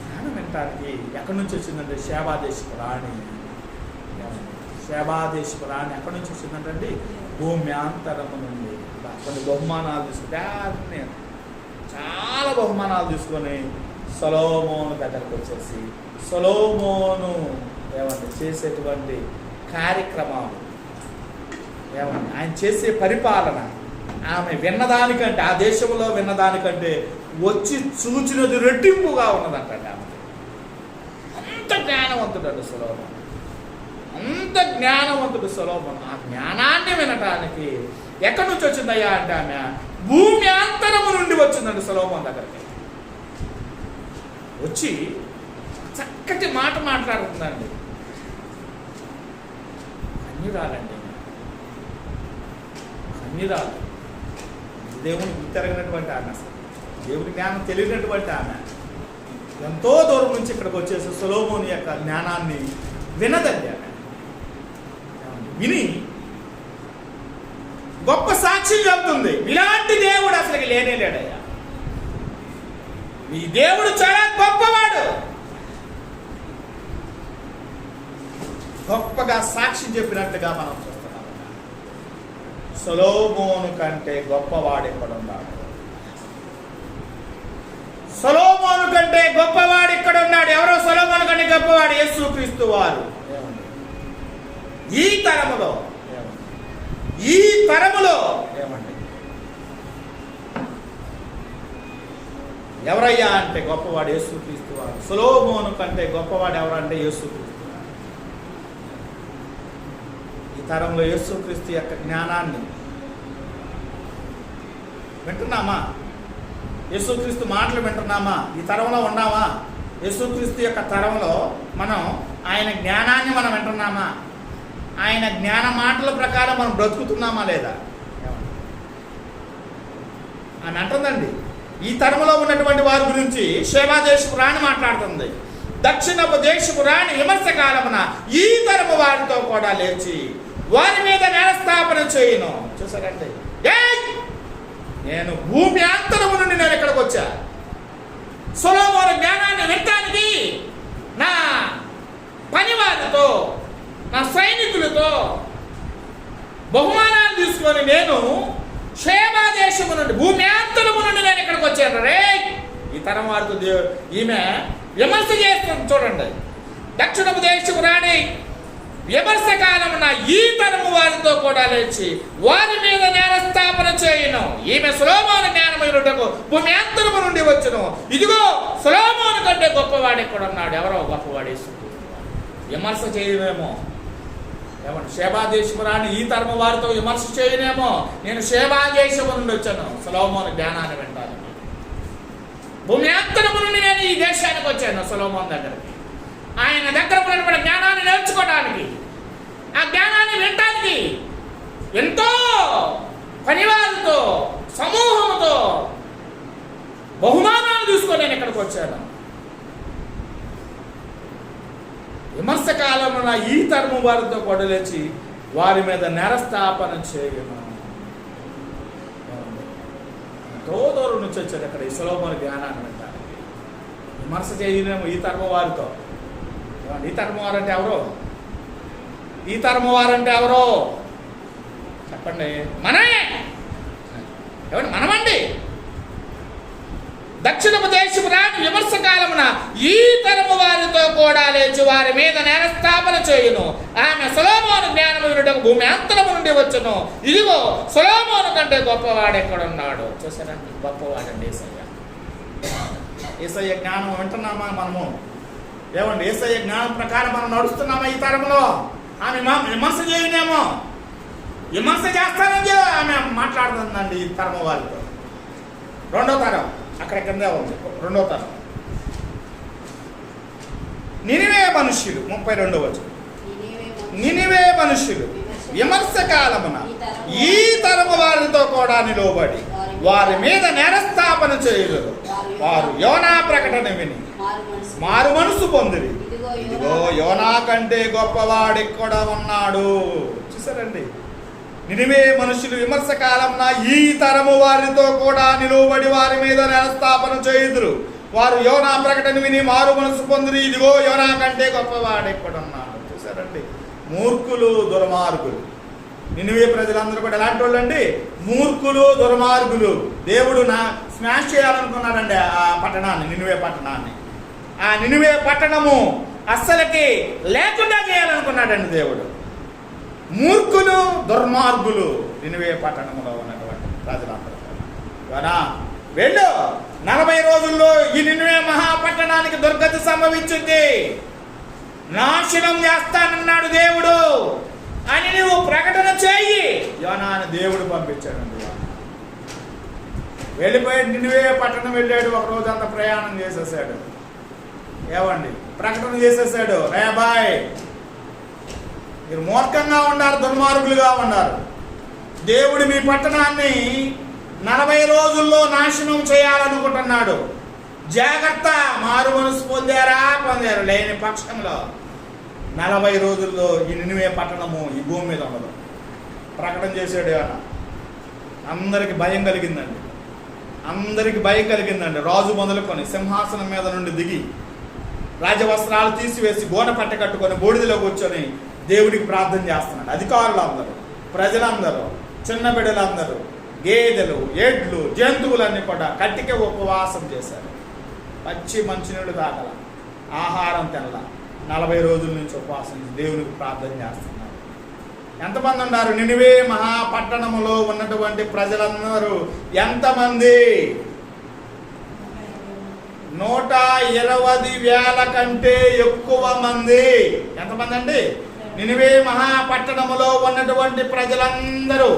జ్ఞానం వినటానికి ఎక్కడి నుంచి వచ్చిందంటే షేబా దేశపు రాణి. షేబా దేశపు రాణి ఎక్కడి నుంచి వచ్చిందంటే భూమ్యాంతరము నుండి. కొన్ని బహుమానాలు తీసుకుంటే చాలా బహుమానాలు తీసుకొని సొలొమోను దగ్గరకు వచ్చేసి సొలొమోను చేసేటువంటి కార్యక్రమాలు, ఆయన చేసే పరిపాలన, ఆమె విన్నదానికంటే, ఆ దేశంలో విన్నదానికంటే వచ్చి చూచినది రెట్టింపుగా ఉన్నదంటే ఆమె. అంత జ్ఞానవంతుడు సొలొమోను, అంత జ్ఞానవంతుడు సొలొమోను. ఆ జ్ఞానాన్ని వినటానికి ఎక్కడి నుంచి వచ్చిందయ్యా అంటే ఆమె భూమ్యాంతరము నుండి వచ్చిందండి సొలొమోను దగ్గరికి. వచ్చి చక్కటి మాట మాట్లాడుతుందండి. కన్యరాలండి, కన్యరాలు. దేవుని గుర్తిరగినటువంటి ఆమె, అసలు దేవుని జ్ఞానం తెలియనటువంటి ఆమె ఎంతో దూరం నుంచి ఇక్కడికి వచ్చేసి సొలొమోను యొక్క జ్ఞానాన్ని వినదండి. ఆమె విని గొప్ప సాక్ష్యం చెబుతుంది. ఇలాంటి దేవుడు అసలు లేనే లేడయ్యా, మీ దేవుడు చాలా గొప్పవాడు. గొప్పగా సాక్ష్యం చెప్పినట్టుగా మనం చూస్తున్నాం. సొలొమోను కంటే గొప్పవాడు ఇక్కడ ఉన్నాడు. సొలొమోను కంటే గొప్పవాడు ఇక్కడ ఉన్నాడు. ఎవరో సొలొమోను కంటే గొప్పవాడు? యేసుక్రీస్తు వారు. ఈ తరములో ఏమండి ఎవరయ్యా అంటే గొప్పవాడు యేసుక్రీస్తు వారు. సొలొమోను కంటే గొప్పవాడు ఎవరంటే యేసుక్రీస్తు. ఈ తరంలో యేసుక్రీస్తు యొక్క జ్ఞానాన్ని వింటున్నామా? యేసుక్రీస్తు మాటలు వింటున్నామా? ఈ తరంలో ఉన్నామా? యేసుక్రీస్తు యొక్క తరంలో మనం ఆయన జ్ఞానాన్ని మనం వింటున్నామా? ఆయన జ్ఞాన మాటల ప్రకారం మనం బ్రతుకుతున్నామా లేదా? ఆమె అంటుందండి, ఈ తరములో ఉన్నటువంటి వారి గురించి షేబా దేశపు రాణి మాట్లాడుతుంది. దక్షిణపు దేశపు రాణి విమర్శ కాలమున ఈ తరము వారితో కూడా లేచి వారి మీద నేరస్థాపన చేయను. చూసారండి, నేను భూమి అంతరము నుండి నేను ఇక్కడికి వచ్చా. సొలొమోను జ్ఞానాన్ని వినటానికి నా పనివారితో, నా సైనికులతో బహుమానాలు తీసుకొని నేను షేబా దేశము నుండి, భూమి అంతరము నుండి నేను ఇక్కడికి వచ్చాను. రే, ఈ తరం వారితో ఈమె విమర్శ చేస్తుంది. చూడండి, దక్షిణపు దేశపు రాణి విమర్శ కాలమున ఈ తరము వారితో కూడా లేచి వారి మీద నేరస్థాపన చేయను. ఈమె సొలొమోను జ్ఞానమైనటకు భూమి అంతరము నుండి వచ్చును. ఇదిగో సొలొమోను కంటే గొప్పవాడు ఇక్కడ ఉన్నాడు. ఎవరో గొప్పవాడు విమర్శ చేయమేమో. ఏమన్నా షేబా దేశము రాని ఈ తరము వారితో విమర్శ చేయనేమో. నేను షేబా దేశము నుండి వచ్చాను సొలొమోను జ్ఞానాన్ని వింటాను. భూమి అంతరము నుండి నేను ఈ దేశానికి వచ్చాను సొలొమోను దగ్గరికి. ఆయన దగ్గర ఉన్నటువంటి జ్ఞానాన్ని నేర్చుకోవడానికి, ఆ జ్ఞానాన్ని వినటానికి ఎంతో పనివారితో, సమూహంతో బహుమానాలు తీసుకొని నేను ఇక్కడికి వచ్చాను. విమర్శ కాలంలో ఈ తరము వారితో కొడలేచి వారి మీద నేరస్థాపన చేయను. ఎంతో దూరం నుంచి వచ్చాడు అక్కడ ఈ సొలొమోను జ్ఞానాన్ని వినడానికి. విమర్శ చేయలేము ఈ తరము వారితో. ఈ తరము వారంటే ఎవరో? ఈ తరము వారంటే ఎవరో చెప్పండి. మనమే. ఎవరు? మనమండి. దక్షిణపు దేశపు రాణి విమర్శ కాలమున ఈ తరము వారితో కూడా లేచి వారి మీద నేరస్థాపన చేయును. ఆమె సొలొమోను జ్ఞానము వినుటకు భూమి అంతరము నుండి వచ్చును. ఇదిగో సొలొమోను కంటే గొప్పవాడు ఎక్కడున్నాడు. చూసారండి, గొప్పవాడండి యేసయ్య. యేసయ్య జ్ఞానం వింటున్నామా మనము? ఏమండి, యేసయ్య జ్ఞానం ప్రకారం మనం నడుస్తున్నామా? ఈ తరంలో ఆమె విమర్శ చేయనేమో, విమర్శ చేస్తానని ఆమె మాట్లాడుతుందండి ఈ తరము వారితో. రెండో తరం అక్కడ కిందే ఉంది. రెండో తరం నినివే మనుష్యులు. 32వ వచనం. నినివే మనుష్యులు విమర్శ కాలమున ఈ తరము వారితో కూడా నిలవబడి వారి మీద నేరస్థాపన చేయగలరు. వారు యోనా ప్రకటన విని మారు మనసు పొందిరి. ఇదిగో యోనా కంటే గొప్పవాడు ఇక్కడ ఉన్నాడు. చూసారండి, నినివే మనుషులు విమర్శ కాలంన ఈ తరము వారితో కూడా నిలువబడి వారి మీద నేరస్థాపన చేయుదురు. వారు యోనా ప్రకటన విని మారు మనసు పొందిరి. ఇదిగో యోనా కంటే గొప్పవాడు ఇక్కడ ఉన్నాడు. చూసారండి, మూర్ఖులు, దుర్మార్గులు. నినివే ప్రజలందరూ కూడా ఎలాంటి వాళ్ళు అండి? మూర్ఖులు, దుర్మార్గులు. దేవుడు స్మాష్ చేయాలనుకున్నాడండి ఆ పట్టణాన్ని, నినివే పట్టణాన్ని. ఆ నినివే పట్టణము అస్సలకి లేకుండా చేయాలనుకున్నాడండి దేవుడు. మూర్ఖులు, దుర్మార్గులు నినివే పట్టణంలో ఉన్నటువంటి ప్రజలందరూ వెళ్ళు, 40 రోజుల్లో ఈ నినివే మహాపట్టణానికి దుర్గతి సంభవించింది, నాశనం చేస్తానన్నాడు దేవుడు అని నువ్వు ప్రకటన చేయి. యోనాను దేవుడు పంపించాడండి. వెళ్ళిపోయి నినివే పట్టణం వెళ్ళాడు. ఒక రోజు అంతా ప్రయాణం చేసేసాడు. ఏమండి, ప్రకటన చేసేసాడు. రే బాయ్, మీరు మూర్ఖంగా ఉన్నారు, దుర్మార్గులుగా ఉన్నారు. దేవుడు మీ పట్టణాన్ని 40 రోజుల్లో నాశనం చేయాలనుకుంటున్నాడు. జాగ్రత్త. మారు మనసు పొందారా? పొందారు. లేని పక్షంలో 40 రోజుల్లో ఈ నినివే పట్టణము ఈ భూమి మీద ఉండదు. ప్రకటన చేశాడు. ఏమన్నా అందరికి భయం కలిగిందండి. అందరికి భయం కలిగిందండి. రాజు మొదలుకొని సింహాసనం మీద నుండి దిగి రాజవస్త్రాలు తీసివేసి గోన పట్ట కట్టుకొని బూడిదలో కూర్చొని దేవుడికి ప్రార్థన చేస్తున్నాడు. అధికారులు అందరూ, ప్రజలందరూ, చిన్న బిడ్డలందరూ, గేదెలు, ఎడ్లు, జంతువులన్నీ కూడా కట్టికే ఉపవాసం చేశారు. పచ్చి మంచినీళ్ళు తాగల, ఆహారం తినల, 40 రోజుల నుంచి ఉపవాసం దేవునికి ప్రార్థన చేస్తున్నారు. ఎంతమంది ఉన్నారు? నినివే మహాపట్టణములో ఉన్నటువంటి ప్రజలందరూ ఎంతమంది? 120,000 కంటే ఎక్కువ మంది. ఎంతమంది అండి? నినివే మహాపట్టణములో ఉన్నటువంటి ప్రజలందరూ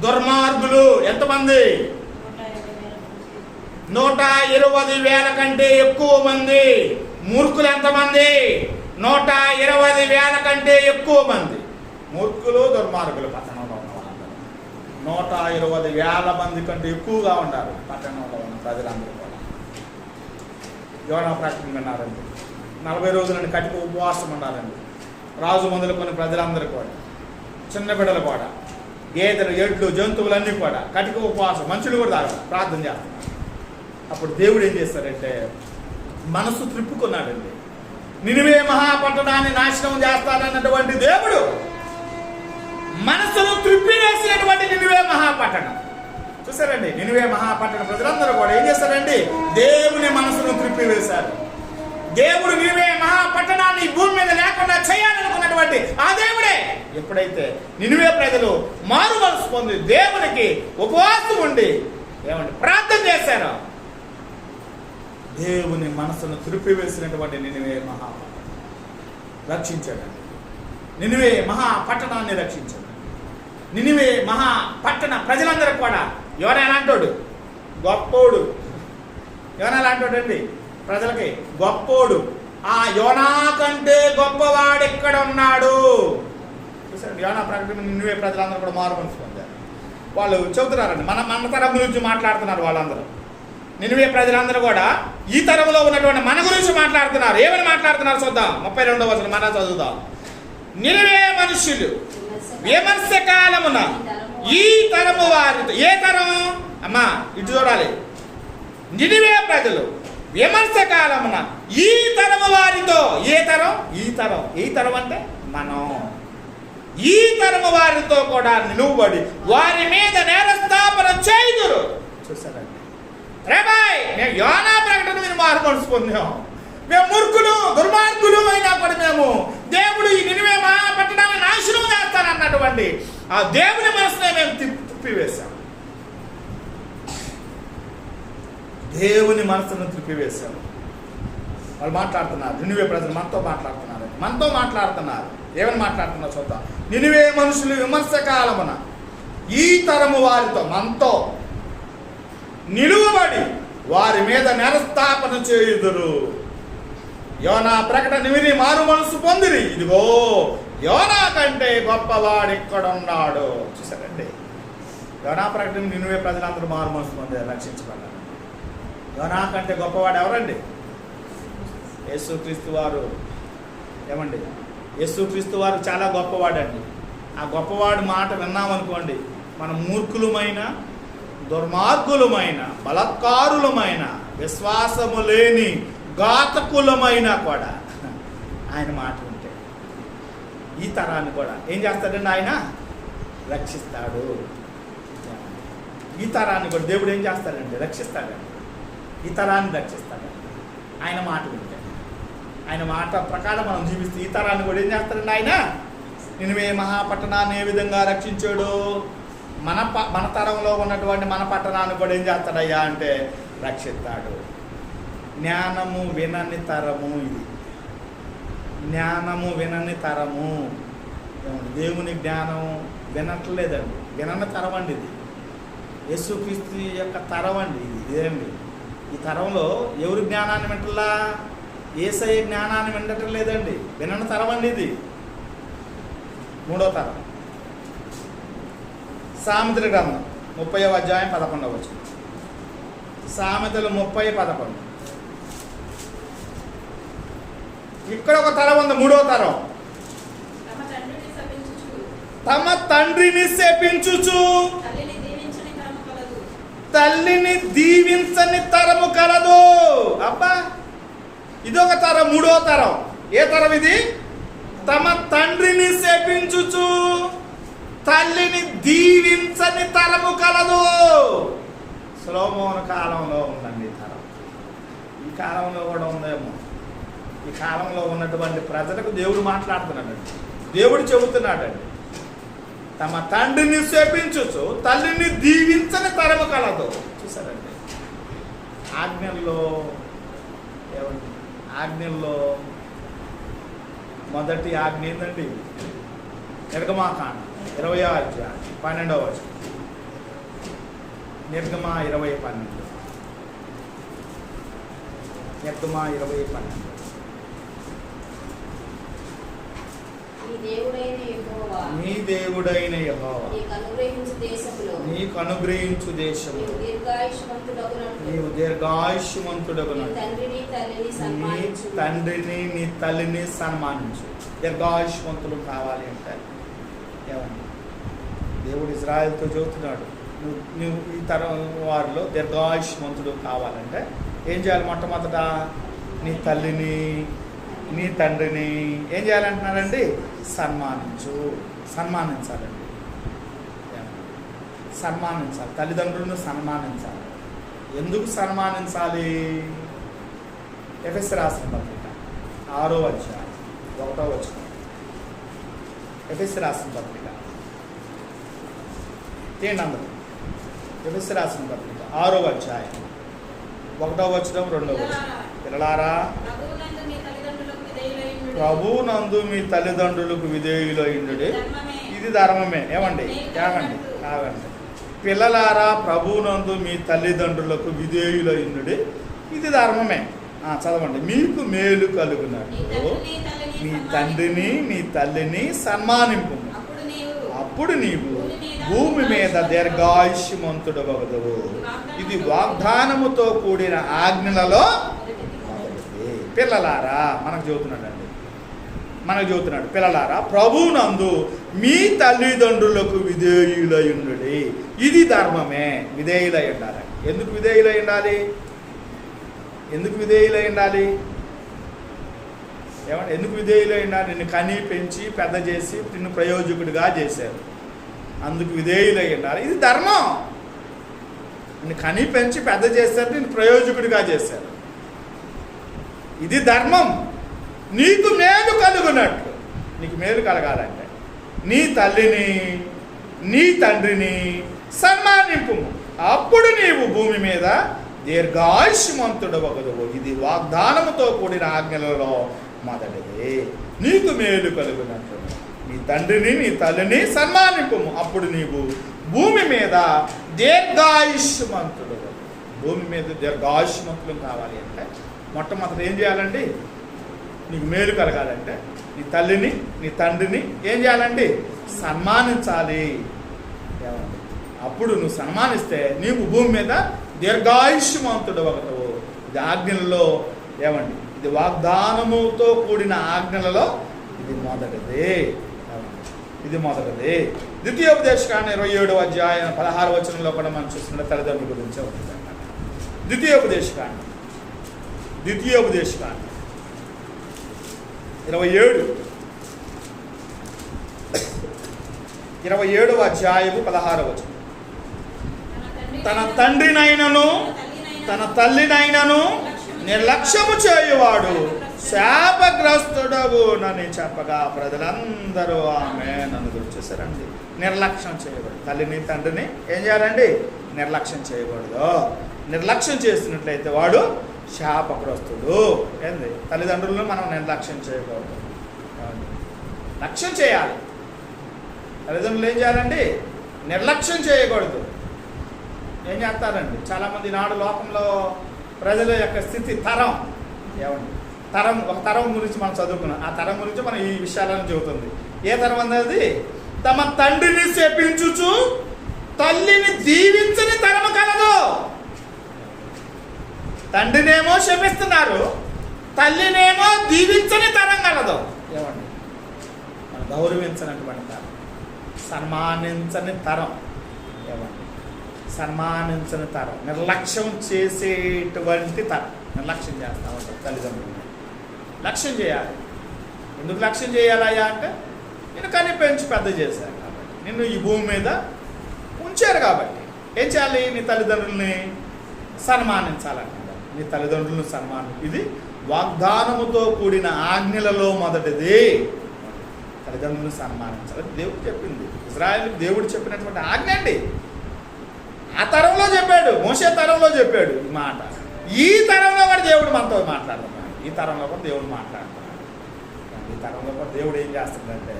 దుర్మార్గులు. ఎంతమంది? 120,000 కంటే ఎక్కువ మంది. మూర్ఖులు ఎంతమంది? 120,000 కంటే ఎక్కువ మంది. మూర్ఖులు, దుర్మార్గులు పట్టణంలో ఉన్న వాళ్ళందరూ 120,000 మంది కంటే ఎక్కువగా ఉన్నారు పట్టణంలో ఉన్న ప్రజలందరూ కూడా యోనా ప్రకటన విన్నారండి. 40 రోజులని కటిక ఉపవాసం ఉన్నారండి. రాజు మొదలుకొని ప్రజలందరూ కూడా, చిన్న బిడ్డలు కూడా, గేదెలు, ఎడ్లు, జంతువులన్నీ కూడా కటిక ఉపవాసం, మనుషులు కూడా ప్రార్థన చేస్తున్నారు. అప్పుడు దేవుడు ఏం చేస్తాడంటే మనసు త్రిప్పుకున్నాడండి. నినివే మహాపట్టణాన్ని నాశనం చేస్తానన్నటువంటి దేవుడు మనసును త్రిప్పివేసినటువంటి నినివే మహాపట్టణం చూసారండి. నినివే మహాపట్టణ ప్రజలందరూ కూడా ఏం చేస్తారండి? దేవుని మనసును త్రిప్పివేశారు. దేవుడు నినివే మహాపట్టణాన్ని భూమి మీద లేకుండా చేయాలనుకున్నటువంటి ఆ దేవుడే ఎప్పుడైతే నినివే ప్రజలు మారు మనసు పొంది దేవునికి ఉపవాసం ఉండి ఏమండి ప్రార్థన చేశారో దేవుని మనసును త్రిప్పివేసినటువంటి నినివే మహాపట్టణం రక్షించాడండి. నినివే మహాపట్టణాన్ని రక్షించాడు. నినివే మహాపట్టణ ప్రజలందరూ కూడా యోనా ఎలాంటోడు? గొప్పోడు. యోనా ఎలాంటోడండి? ప్రజలకి గొప్పోడు. ఆ యోనా కంటే గొప్పవాడు ఎక్కడ ఉన్నాడు? చూసారు యోనా ప్రకటన నినివే ప్రజలందరూ కూడా మారు మనసు పొందారు. వాళ్ళు చెబుతున్నారండి, మన తరం గురించి మాట్లాడుతున్నారు. వాళ్ళందరూ నినివే ప్రజలందరూ కూడా ఈ తరంలో ఉన్నటువంటి మన గురించి మాట్లాడుతున్నారు. ఏమని మాట్లాడుతున్నారు చూద్దాం. 32వ వచనం మనం చదువుదాం. నినివే మనుషులు విమర్శ కాలమున ఈ తరము వారితో, ఏ తరం అమ్మా ఇటు చూడాలి, నినివే ప్రజలు విమర్శ కాలమున ఈ తరము వారితో, ఏ తరం? ఈ తరం అంటే మనం. ఈ తరము వారితో కూడా నిలువబడి వారి మీద నేరస్థాపన చేయుదురు. చూసారండి రేబాయ్, మేము యోనా ప్రకటన మీరు మారు మనసు పొందాం. మేము మూర్ఖులు, దుర్మార్గులు అయినా కూడా మేము దేవుడు ఈ నినివే మహాపట్టణాన్ని నాశనం చేస్తానన్నటువంటి ఆ దేవుని మనసునే మేము తిప్పివేశాం. దేవుని మనసును త్రిప్పివేశాము. వాళ్ళు మాట్లాడుతున్నారు, నినివే ప్రజలు మనతో మాట్లాడుతున్నారు. ఏమని మాట్లాడుతున్నారు చూద్దాం. నినివే మనుషులు విమర్శకాలమున ఈ తరము వారితో, మనతో నిలువబడి వారి మీద నేరస్థాపన చేయుదురు. యోనా ప్రకటన విని మారు మనసు పొందిరి. ఇదిగో యోనా కంటే గొప్పవాడు ఎక్కడ ఉన్నాడు. చూసారండి, యోనా ప్రకటన నినివే ప్రజలందరూ మారు మనసు పొందారు, రక్షించబడ్డారు. యోనా కంటే గొప్పవాడు ఎవరండి? యేసుక్రీస్తు వారు. ఏమండి, యేసుక్రీస్తు వారు చాలా గొప్పవాడండి. ఆ గొప్పవాడు మాట విన్నామనుకోండి, మనం మూర్ఖులమైన, దుర్మార్గులమైన, బలత్కారులమైన, విశ్వాసము లేని ఘాతకులమైన కూడా ఆయన మాట ఉంటే ఈ తరాన్ని కూడా ఏం చేస్తాడండి? ఆయన రక్షిస్తాడు. ఈ తరాన్ని కూడా దేవుడు ఏం చేస్తాడండి? రక్షిస్తాడండి. ఈ తరాన్ని రక్షిస్తాడండి. ఆయన మాట వింటే, ఆయన మాట ప్రకారం మనం జీవిస్తే ఈ తరాన్ని కూడా ఏం చేస్తాడండి? ఆయన నినివే మహాపట్టణాన్ని ఏ విధంగా రక్షించాడు? మన తరంలో ఉన్నటువంటి మన పట్టణాన్ని కూడా ఏం చేస్తాడయ్యా అంటే రక్షిస్తాడు. జ్ఞానము వినని తరము ఇది. జ్ఞానము వినని తరము. దేవుని జ్ఞానం వినట్లేదండి. వినని తరం అండి ఇది. యేసుక్రీస్తు యొక్క తరం అండి ఇది. ఇదేండి, ఈ తరంలో ఎవరి జ్ఞానాన్ని వింటలా? యేసయ్య జ్ఞానాన్ని వినటం లేదండి. వినని తరం అండి ఇది. 3వ తరం. సామెతల గ్రంథం 30వ అధ్యాయం 11వ వచనం. సామెతలు 30:11. ఇక్కడ ఒక తరం ఉంది, 3వ తరం. తమ తండ్రిని శపించుచు తల్లిని దీవించని తరము కలదు. అబ్బా, ఇదొక తరం, 3వ తరం. ఏ తరం ఇది? తమ తండ్రిని శపించుచు తల్లిని దీవించని తరము కలదు. సొలొమోను కాలంలో ఉందండి ఈ తరం. ఈ కాలంలో కూడా ఉందేమో. ఈ కాలంలో ఉన్నటువంటి ప్రజలకు దేవుడు మాట్లాడుతున్నాడండి. దేవుడు చెబుతున్నాడండి, తమ తండ్రిని శపించుచు తల్లిని దీవించని తరము కలదు. చూసారండి, ఆజ్ఞల్లో మొదటి ఆజ్ఞ ఏందండి? నిర్గమాకాండం 20వ అధ్యాయం 12వ వచనం. నిర్గమ 20:12. నిర్గమ 20:12.
ఈ
నీ దేవుడైన యెహోవా నీకు అనుగ్రహించు దేశము నీవు దీర్ఘాయుష్మంతుడగునట్లు నీ తండ్రిని నీ తల్లిని సన్మానించు. దీర్ఘాయుష్మంతులు కావాలి అంటే ఏమన్నా దేవుడు ఇజ్రాయెల్తో చెబుతున్నాడు, నువ్వు ఈ తరం వారిలో దీర్ఘాయుష్మంతుడు కావాలంటే ఏం చేయాలి? మొట్టమొదట నీ తల్లిని నీ తండ్రిని ఏం చేయాలంటున్నారండి? సన్మానించాలండి. సన్మానించాలి, తల్లిదండ్రులను సన్మానించాలి. ఎందుకు సన్మానించాలి? ఎఫెసీ రాసిన పత్రిక 6వ అధ్యాయం 1వ వచనం. ఎఫెసీ రాసిన పత్రిక అందరూ ఎఫెసీ రాసిన పత్రిక 6వ అధ్యాయం 1వ వచనం 2వ వచనం. పిల్లలారా, ప్రభువునందు మీ తల్లిదండ్రులకు విధేయులైండుడి, ఇది ధర్మమే. ఏమండి? పిల్లలారా, ప్రభువునందు మీ తల్లిదండ్రులకు విధేయులైండుడి, ఇది ధర్మమే. చదవండి. మీకు మేలు కలుగునట్లు మీ తండ్రిని నీ తల్లిని సన్మానింపు, అప్పుడు నీవు భూమి మీద దీర్ఘాయుష్మంతుడవగదువు. ఇది వాగ్దానముతో కూడిన ఆజ్ఞలలో పిల్లలారా మనకు చెబుతున్నాడు, పిల్లలారా ప్రభువునందు మీ తల్లిదండ్రులకు విధేయులయుండుడి, ఇది ధర్మమే. విధేయులై ఉండాలి. ఎందుకు విధేయులై ఉండాలి? ఎందుకు విధేయులై ఉండాలి? ఏమంటే ఎందుకు విధేయులై ఉండాలి? నిన్ను కని పెంచి పెద్ద చేసి నిన్ను ప్రయోజకుడిగా చేశారు, అందుకు విధేయులై ఉండాలి. ఇది ధర్మం. నిన్ను కని పెంచి పెద్ద చేశారు, నిన్ను ప్రయోజకుడిగా చేశారు, ఇది ధర్మం. నీకు మేలు కలుగునట్లు, నీకు మేలు కలగాలంటే నీ తల్లిని నీ తండ్రిని సన్మానింపు, అప్పుడు నీవు భూమి మీద దీర్ఘాయుష్మంతుడవగదువు. ఇది వాగ్దానముతో కూడిన ఆజ్ఞలలో మొదటిది. నీకు మేలు కలుగునట్లు నీ తండ్రిని నీ తల్లిని సన్మానింపు, అప్పుడు నీవు భూమి మీద దీర్ఘాయుష్మంతుడు. భూమి మీద దీర్ఘాయుష్మంతులు కావాలి అంటే మొట్టమొదటి ఏం చేయాలండి? నీకు మేలు కలగాలంటే నీ తల్లిని నీ తండ్రిని ఏం చేయాలండి? సన్మానించాలి. అప్పుడు నువ్వు సన్మానిస్తే నీవు భూమి మీద దీర్ఘాయుష్మంతుడు అవుతావు. ఇది ఆజ్ఞలలో ఏమండి? ఇది వాగ్దానముతో కూడిన ఆజ్ఞలలో ఇది మొదటిది. ద్వితీయోపదేశకాండం 27వ అధ్యాయం 16వ వచనంలో కూడా మనం చూస్తున్న తల్లిదండ్రుల గురించి ఉంటుంది అన్నమాట. ద్వితీయోపదేశకాండం 27వ అధ్యాయము 16వ వచనం. తన తండ్రినైనను తన తల్లినైనను నిర్లక్ష్యము చేయువాడు శాపగ్రస్తుడవు నని చెప్పగా ప్రజలందరూ ఆమె నన్ను గుర్చేశారండి. నిర్లక్ష్యం చేయకూడదు. తల్లిని తండ్రిని ఏం చేయాలండి? నిర్లక్ష్యం చేయకూడదు. నిర్లక్ష్యం చేసినట్లయితే వాడు శాపగ్రస్తుడు. ఏంది? తల్లిదండ్రులను మనం నిర్లక్ష్యం చేయకూడదు, లక్ష్యం చేయాలి. తల్లిదండ్రులు ఏం చేయాలండి? నిర్లక్ష్యం చేయకూడదు. ఏం చేస్తారండి? చాలామంది నాడు లోకంలో ప్రజల యొక్క స్థితి తరం ఏమండి? ఒక తరం గురించి మనం చదువుకున్నాం. ఆ తరం గురించి మనం ఈ విషయాలను చెబుతుంది. ఏ తరం అనేది? తమ తండ్రిని శపించుచు తల్లిని దీవించని తరము కలదు. తండ్రినేమో శపిస్తున్నారు, తల్లినేమో దీవించని తరం కలదు. ఏమండి? మనం గౌరవించనటువంటి తరం, సన్మానించని తరం. ఏమండి? సన్మానించని తరం, నిర్లక్ష్యం చేసేటువంటి తరం. నిర్లక్ష్యం చేస్తూ ఉంటారు తల్లిదండ్రులు. లక్ష్యం చేయాలి. ఎందుకు లక్ష్యం చేయాలయ్యా అంటే నిన్ను కని పెంచి పెద్ద చేశారు కాబట్టి, నిన్ను ఈ భూమి మీద ఉంచారు కాబట్టి ఏం చేయాలి? నీ తల్లిదండ్రుల్ని సన్మానించాలంటున్నారు. నీ తల్లిదండ్రులను ఇది వాగ్దానముతో కూడిన ఆజ్ఞలలో మొదటిది. తల్లిదండ్రులను సన్మానించాలి. దేవుడు చెప్పింది, ఇజ్రాయేలుకు దేవుడు చెప్పినటువంటి ఆజ్ఞ అండి. ఆ తరంలో చెప్పాడు, మోషే తరంలో చెప్పాడు ఈ మాట. ఈ తరంలో కూడా దేవుడు మనతో మాట్లాడుతున్నాడు. ఈ తరంలో కూడా దేవుడు మాట్లాడుతున్నాడు. ఈ తరంలో కూడా దేవుడు ఏం చేస్తుందంటే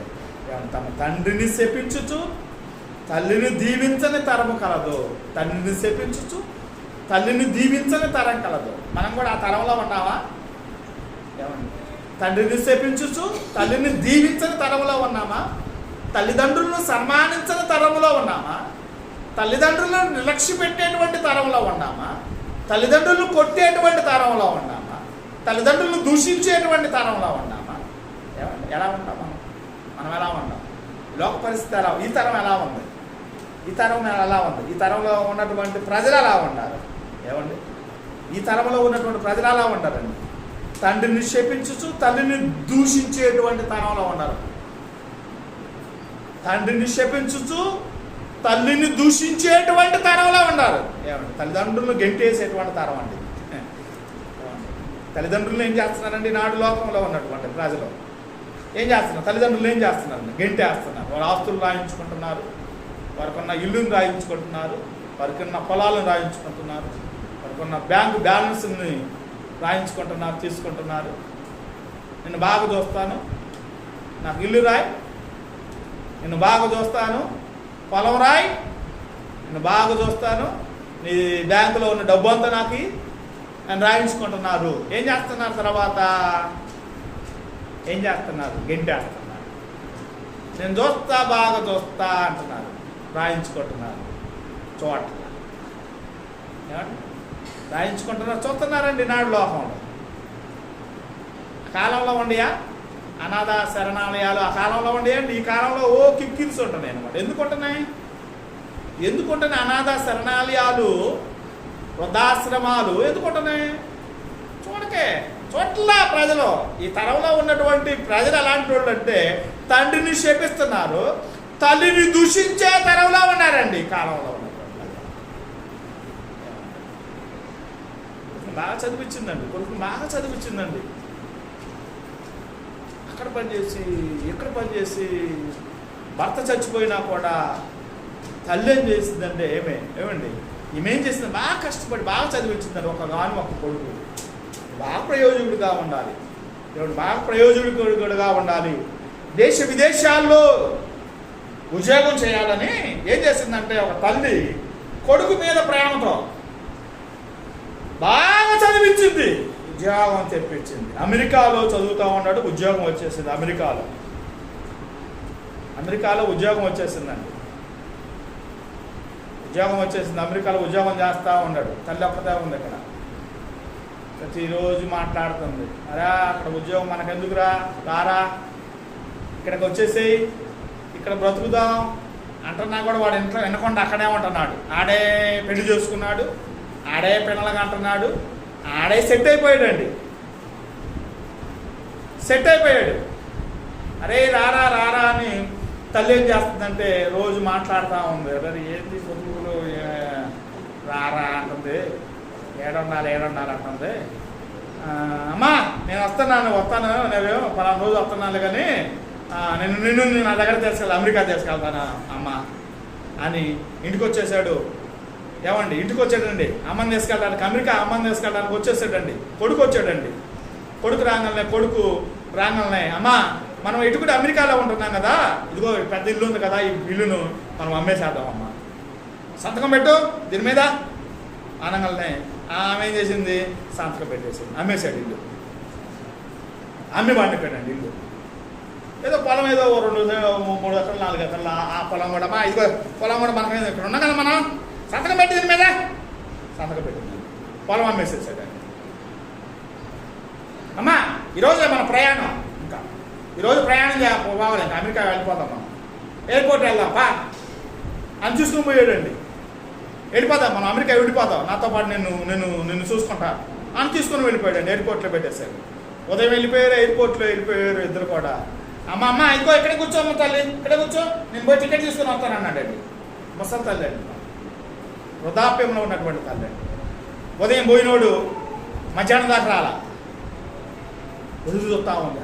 తమ తండ్రిని శపించుచు తల్లిని దీవించని తరము కలదు. తండ్రిని శపించుచు తల్లిని దీవించని తరం కలదు. మనం కూడా ఆ తరంలో ఉన్నామా? ఏమండి? తండ్రిని శపించుచు తల్లిని దీవించని తరంలో ఉన్నామా? తల్లిదండ్రులను సన్మానించని తరంలో ఉన్నామా? తల్లిదండ్రులను నిర్లక్ష్య పెట్టేటువంటి తరంలో ఉన్నామా? తల్లిదండ్రులను కొట్టేటువంటి తరంలో ఉన్నామా? తల్లిదండ్రులను దూషించేటువంటి తరంలో ఉన్నామా? ఎలా ఉంటాం మనం ఎలా ఉన్నాం? లోక పరిస్థితి ఎలా, ఈ తరం ఎలా ఉంది? ఈ తరం ఎలా ఉంది? ఈ తరంలో ఉన్నటువంటి ప్రజలు ఎలా ఉంటారు? ఏమండి, ఈ తరంలో ఉన్నటువంటి ప్రజలు ఎలా ఉంటారండి? తండ్రిని శపించుచు తల్లిని దూషించేటువంటి తరంలో ఉన్నారు. తండ్రిని శపించుచు తల్లిని దూషించేటువంటి తరంలో ఉన్నారు. ఏమండి, తల్లిదండ్రులను గెంటేసేటువంటి తరం అండి. తల్లిదండ్రులు ఏం చేస్తున్నారండి? నాడు లోకంలో ఉన్నటువంటి ప్రజలు ఏం చేస్తున్నారు? తల్లిదండ్రులు ఏం చేస్తున్నారండి? గెంటేస్తున్నారు. వారి ఆస్తులు రాయించుకుంటున్నారు, వారికున్న ఇల్లుని రాయించుకుంటున్నారు, వారికున్న పొలాలను రాయించుకుంటున్నారు, వారికున్న బ్యాంకు బ్యాలెన్స్ని రాయించుకుంటున్నారు, తీసుకుంటున్నారు. నేను బాగా చూస్తాను, నాకు ఇల్లు రాయి, నేను బాగా చూస్తాను, పొలం రాయి, నేను బాగా చూస్తాను, నీ బ్యాంకులో ఉన్న డబ్బు అంతా నాకు అని రాయించుకుంటున్నారు. ఏం చేస్తున్నారు? తర్వాత ఏం చేస్తున్నారు? గెంటేస్తున్నారు. నేను చూస్తా, బాగా చూస్తా అంటున్నారు, రాయించుకుంటున్నారు. చోట్ల రాయించుకుంటున్నారు, చూస్తున్నారండి. నాడు లోకంలో కాలంలో ఉండయా అనాథ శరణాలయాలు? ఆ కాలంలో ఉండేయండి. ఈ కాలంలో కిక్కిరిసి ఉంటున్నాయి అనమాట. ఎందుకుంటున్నాయి? అనాథ శరణాలయాలు, వృద్ధాశ్రమాలు ఎందుకుంటున్నాయి? చోట్ల ప్రజలు, ఈ తరంలో ఉన్నటువంటి ప్రజలు ఎలాంటి వాళ్ళు అంటే తండ్రిని శపిస్తున్నారు, తల్లిని దూషించే తరంలో ఉన్నారండి. ఈ కాలంలో ఉన్నటువంటి బాగా చదివించిందండి, కొడుకు బాగా చదివించిందండి. అక్కడ పనిచేసి ఇక్కడ పనిచేసి భర్త చచ్చిపోయినా కూడా తల్లి ఏం చేసిందంటే ఏమండి ఈమెం చేసింది? బాగా కష్టపడి బాగా చదివించిందండి. ఒక కొడుకు బాగా ప్రయోజకుడిగా ఉండాలి, బాగా ప్రయోజకుడిగా ఉండాలి, దేశ విదేశాల్లో ఉద్యోగం చేయాలని ఏం చేసిందంటే ఒక తల్లి కొడుకు మీద ప్రేమతో బాగా చదివించింది, ఉద్యోగం తెప్పించింది. అమెరికాలో చదువుతూ ఉన్నాడు, ఉద్యోగం వచ్చేసింది. అమెరికాలో ఉద్యోగం వచ్చేసిందండి. అమెరికాలో ఉద్యోగం చేస్తూ ఉన్నాడు. తల్లి ఒక్కతే ఉంది అక్కడ. ప్రతిరోజు మాట్లాడుతుంది, అరే అక్కడ ఉద్యోగం మనకెందుకురా, రారా ఇక్కడికి వచ్చేసేయి, ఇక్కడ బ్రతుకుదాం అంటున్నా కూడా వాడు ఇంట్లో వినకుండా అక్కడే ఉంటున్నాడు. ఆడే పెళ్లి చేసుకున్నాడు, ఆడే పిల్లలుగా అంటున్నాడు, ఆడే సెట్ అయిపోయాడు. అరే రారా రారా అని తల్లి ఏం చేస్తుందంటే రోజు మాట్లాడుతూ ఉంది. అరే ఏంది కొడుకులు రారా అంటుంది, ఏడున్నారు అంటుంది. అమ్మా నేను వస్తాను నేను పలానా రోజు వస్తున్నాను, కానీ నిన్ను నా దగ్గర తీసుకెళ్ళి అమెరికా తీసుకెళ్తాను అమ్మ అని ఇంటికి వచ్చేసాడు. ఏమండి ఇంటికి వచ్చాడండి, అమ్మని తీసుకెళ్ళడానికి, అమెరికా అమ్మని తీసుకెళ్ళడానికి వచ్చేసాడండి. కొడుకు రాగానే అమ్మా మనం ఇటు కూడా అమెరికాలో ఉంటున్నాం కదా, ఇదిగో పెద్ద ఇల్లు ఉంది కదా, ఈ ఇల్లును మనం అమ్మేసేద్దాం అమ్మ, సంతకం పెట్టు దీని మీద అనగానే ఆమె ఏం చేసింది? సంతకం పెట్టేసింది, అమ్మేశాడు ఇల్లు. అమ్మి పండిపోయాడండి ఇల్లు. ఏదో పొలం ఏదో 2-3 ఎకరాలు 4 ఎకరాలు ఆ పొలం కూడా అమ్మా ఇదిగో పొలం కూడా మనమే ఇక్కడ ఉన్నాం కదా, మనం సంతకం పెట్టి దీని మీద సంతకం పెట్టింది, పొలం అమ్మేసేసాడు. అమ్మా ఈరోజే మన ప్రయాణం, ఈరోజు ప్రయాణం పోవాలి, అమెరికా వెళ్ళిపోతాం, మనం ఎయిర్పోర్ట్ వెళ్దాం పా అని చూసుకుని పోయాడండి. వెళ్ళిపోతాం మనం, అమెరికా వెళ్ళిపోతాం, నాతో పాటు నిన్ను చూసుకుంటా అని తీసుకుని వెళ్ళిపోయాడండి. ఎయిర్పోర్ట్లో పెట్టేశారు. ఉదయం ఎయిర్పోర్ట్లో వెళ్ళిపోయారు ఇద్దరు కూడా. అమ్మ ఇంకో ఇక్కడే కూర్చోమ్మ తల్లి, ఇక్కడే కూర్చో, నేను పోయి టికెట్ తీసుకుని వస్తాను అన్నాడండి. ముసలి తల్లి అండి, వృద్ధాప్యంలో ఉన్నటువంటి తల్లి అండి. ఉదయం పోయినోడు మధ్యాహ్నం దాకా రాలా, ఎదురు చూస్తా ఉంది.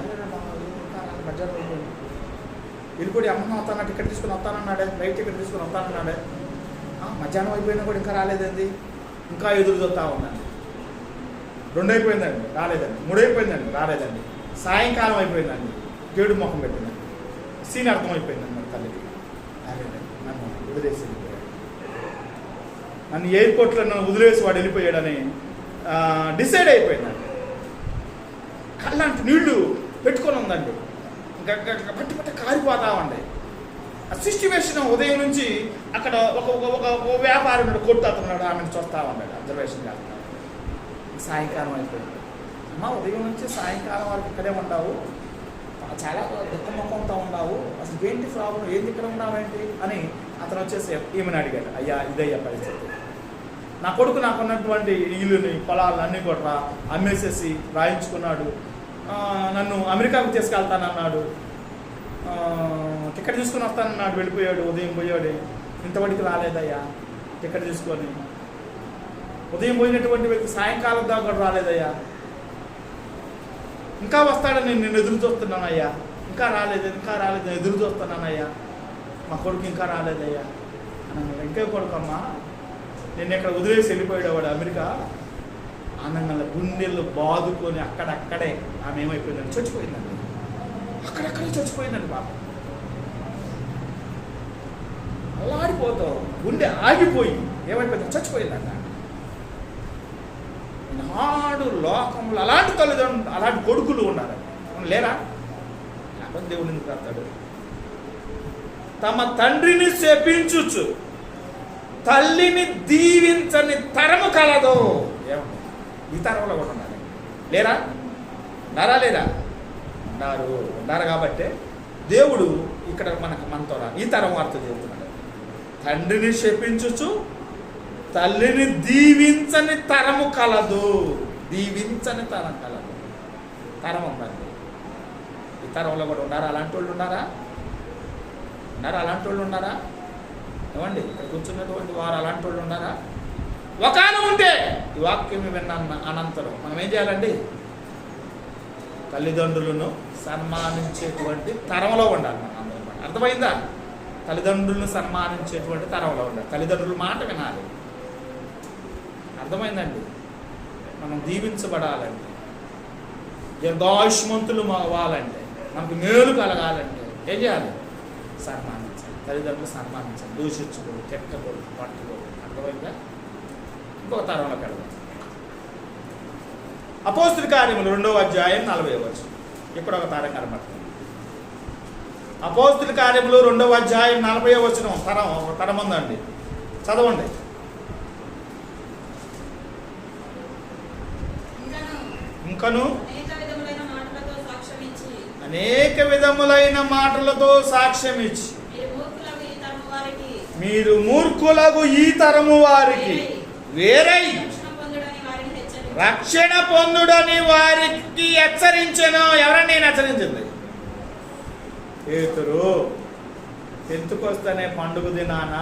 మధ్యాహ్నం వెళ్ళిపోయి అమ్మ వస్తాను, టికెట్ తీసుకుని వస్తానన్నాడే, రైట్ టికెట్ తీసుకుని వస్తానన్నాడే. మధ్యాహ్నం అయిపోయినా కూడా ఇంకా రాలేదండి, ఇంకా ఎదురు చూస్తా ఉందండి. 2 అయిపోయిందండి రాలేదండి, 3 అయిపోయిందండి రాలేదండి, సాయంకాలం అయిపోయిందండి, గేడు ముఖం పెట్టిందండి. సీన్ అర్థమైపోయిందండి మన తల్లికి. నన్ను వదిలేసి వెళ్ళిపోయాడు, నన్ను ఎయిర్పోర్ట్లో నన్ను వదిలేసి వాడు వెళ్ళిపోయాడని డిసైడ్ అయిపోయిందండి. కళ్ళంటి నీళ్లు ఉందండి, ఇంకా పట్టి పట్టి కారిపోతా ఉండే. ఆ సిచ్యువేషన్ ఉదయం నుంచి అక్కడ ఒక వ్యాపారి ఉన్నాడు, కొట్టు అతను ఆమెను చూస్తూ ఉన్నాడు, అబ్జర్వేషన్ చేస్తా. సాయంకాలం అయిపోయింది. అమ్మ ఉదయం నుంచి సాయంకాలం వరకు ఇక్కడే ఉన్నావు, చాలా దుఃఖముఖంతో ఉన్నావు, అసలు ఏంటి ప్రాబ్లం, ఏంటి ఇక్కడ ఉన్నావేంటి అని అతను వచ్చేసి ఏమని అడిగాడు. అయ్యా ఇదయ్యా పరిస్థితి, నా కొడుకు నాకున్నటువంటి ఇల్లుని పొలాలను అన్నీ కూడా అమ్మేసేసి రాయించుకున్నాడు, నన్ను అమెరికాకు తీసుకెళ్తానన్నాడు, టికెట్ తీసుకుని వస్తానన్నాడు, వెళ్ళిపోయాడు, ఉదయం పోయాడు, ఇంతవరకు రాలేదయ్యా టికెట్ తీసుకొని. ఉదయం పోయినటువంటి వ్యక్తి సాయంకాలం దాకా కూడా రాలేదయ్యా, ఇంకా వస్తాడని నేను ఎదురు చూస్తున్నానయ్యా, ఇంకా రాలేదు నేను ఎదురు చూస్తున్నానయ్యా, మా కొడుకు ఇంకా రాలేదయ్యా అని. ఇంకే కొడుకమ్మా నేను ఇక్కడ వదిలేసి వెళ్ళిపోయాడు వాడు అమెరికా. ఆనందంగా గుండెలు బాదుకొని అక్కడక్కడే ఆమె ఏమైపోయిందండి, చచ్చిపోయిందండి, అక్కడక్కడే చచ్చిపోయిందండి బాబు. అల్లాడిపోతావు, గుండె ఆగిపోయి ఏమైపోయింది, చచ్చిపోయిందండి. నాడు లోకంలో అలాంటి తల్లిదండ్రులు అలాంటి కొడుకులు ఉన్నారండి, లేరా? లేకపోతే దేవుడు ఎందుకు రాస్తాడు? తమ తండ్రిని శపించుచు తల్లిని దీవించని తరము కలదు. ఏమన్నా ఈ తరంలో కూడా ఉన్నారు, లేరా? ఉన్నారా లేదా? ఉన్నారు కాబట్టి దేవుడు ఇక్కడ మనతో ఈ తరం వార్త చెబుతున్నాడు. తండ్రిని శపించుచు తల్లిని దీవించని తరము కలదు. దీవించని తరం కలదు. తరం ఉందండి. ఈ తరంలో కూడా ఉన్నారా అలాంటి వాళ్ళు? ఉన్నారా? అలాంటి వాళ్ళు ఉన్నారా? ఏమండి ఇక్కడ కూర్చున్నటువంటి వారు అలాంటి వాళ్ళు ఉన్నారా? ఒకనొక ఉంటే ఈ వాక్యం విన్న అనంతరం మనం ఏం చేయాలండి? తల్లిదండ్రులను సన్మానించేటువంటి తరంలో ఉండాలి మనం అందరం. అర్థమైందా? తల్లిదండ్రులను సన్మానించేటువంటి తరంలో ఉండాలి. తల్లిదండ్రుల మాట వినాలి. అర్థమైందండి? మనం దీవించబడాలంటే, దీర్ఘాయుష్మంతులు అవ్వాలంటే, మనకు మేలు కలగాలంటే ఏం చేయాలి? సన్మానించాలి. తల్లిదండ్రులు సన్మానించాలి. దూషించకూడదు, తిట్టకూడదు, పట్టకూడదు. అర్థమైందా? ఇంకొక తరంలో కలగాలి. అపోస్తుల కార్యములు 2వ అధ్యాయం 40వ వచనం. ఇప్పుడు ఒక తరం కనబడుతుంది. అపోస్తుల కార్యములు 2వ అధ్యాయం 40వ వచనం. ఒక తరం ఉందండి, చదవండి. ఇంకను అనేక విధములైన మాటలతో సాక్ష్యం ఇచ్చి మీరు మూర్ఖులకు ఈ తరము వారికి వేరై రక్షణ పొందుడని వారికి హెచ్చరించెను. ఎవరని నేను హెచ్చరించింది? పేతురు. పెంతెకొస్తనే పండుగ దినాన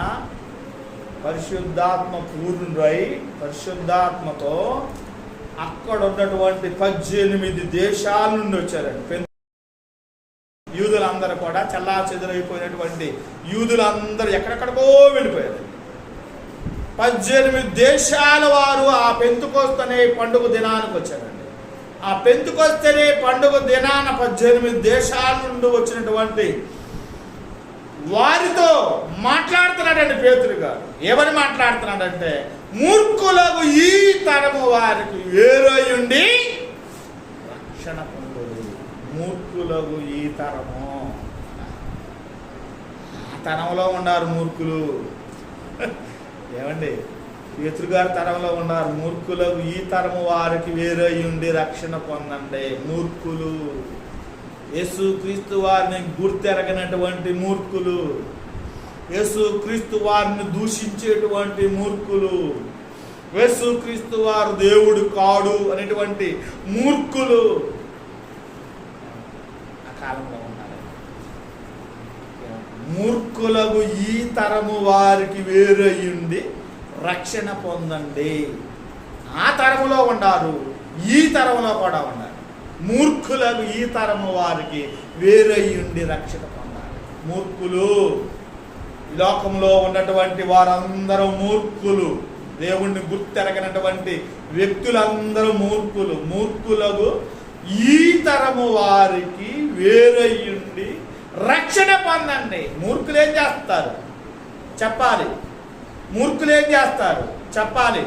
పరిశుద్ధాత్మ పూర్ణుడై పరిశుద్ధాత్మతో అక్కడ ఉన్నటువంటి 18 దేశాల నుండి వచ్చారండి. యూదులందరూ కూడా చల్లా చెదురైపోయినటువంటి యూదులందరూ ఎక్కడెక్కడికో వెళ్ళిపోయారు. 18 దేశాల వారు ఆ పెంతెకొస్తనే పండుగ దినానికి వచ్చారండి. ఆ పెంతెకొస్తనే పండుగ దినాన 18 దేశాల నుండి వచ్చినటువంటి వారితో మాట్లాడుతున్నాడండి పేతురు గారు. ఏమని మాట్లాడుతున్నాడంటే, మూర్ఖులకు ఈ తరము వారికి వేరయుండి రక్షణ పొందుడు. మూర్ఖులకు ఈ తరము, ఆ తరంలో ఉన్నారు మూర్ఖులు. ఏమండి? పేతురు గారి తరంలో ఉన్నారు మూర్ఖులకు ఈ తరము వారికి వేరయుండి రక్షణ పొందండి. మూర్ఖులు, యేసుక్రీస్తు వారిని గుర్తెరగనటువంటి మూర్ఖులు, యేసుక్రీస్తు వారిని దూషించేటువంటి మూర్ఖులు, యేసుక్రీస్తు వారు దేవుడు కాడు అనేటువంటి మూర్ఖులు ఆ కాలంలో ఉన్నారు. మూర్ఖులకు ఈ తరము వారికి వేరయ్యుండి రక్షణ పొందండి. ఆ తరములో ఉన్నారు, ఈ తరములో కూడా ఉన్నారు. మూర్ఖులకు ఈ తరము వారికి వేరయ్యుండి రక్షణ పొందాలి. మూర్ఖులు, లోకంలో ఉన్నటువంటి వారందరూ మూర్ఖులు. దేవుణ్ణి గుర్తెరగనటువంటి వ్యక్తులందరూ మూర్ఖులు. మూర్ఖులకు ఈ తరము వారికి వేరయ్యుండి రక్షణ పొందండి. మూర్ఖులు ఏం చేస్తారు చెప్పాలి. మూర్ఖులు ఏం చేస్తారు చెప్పాలి.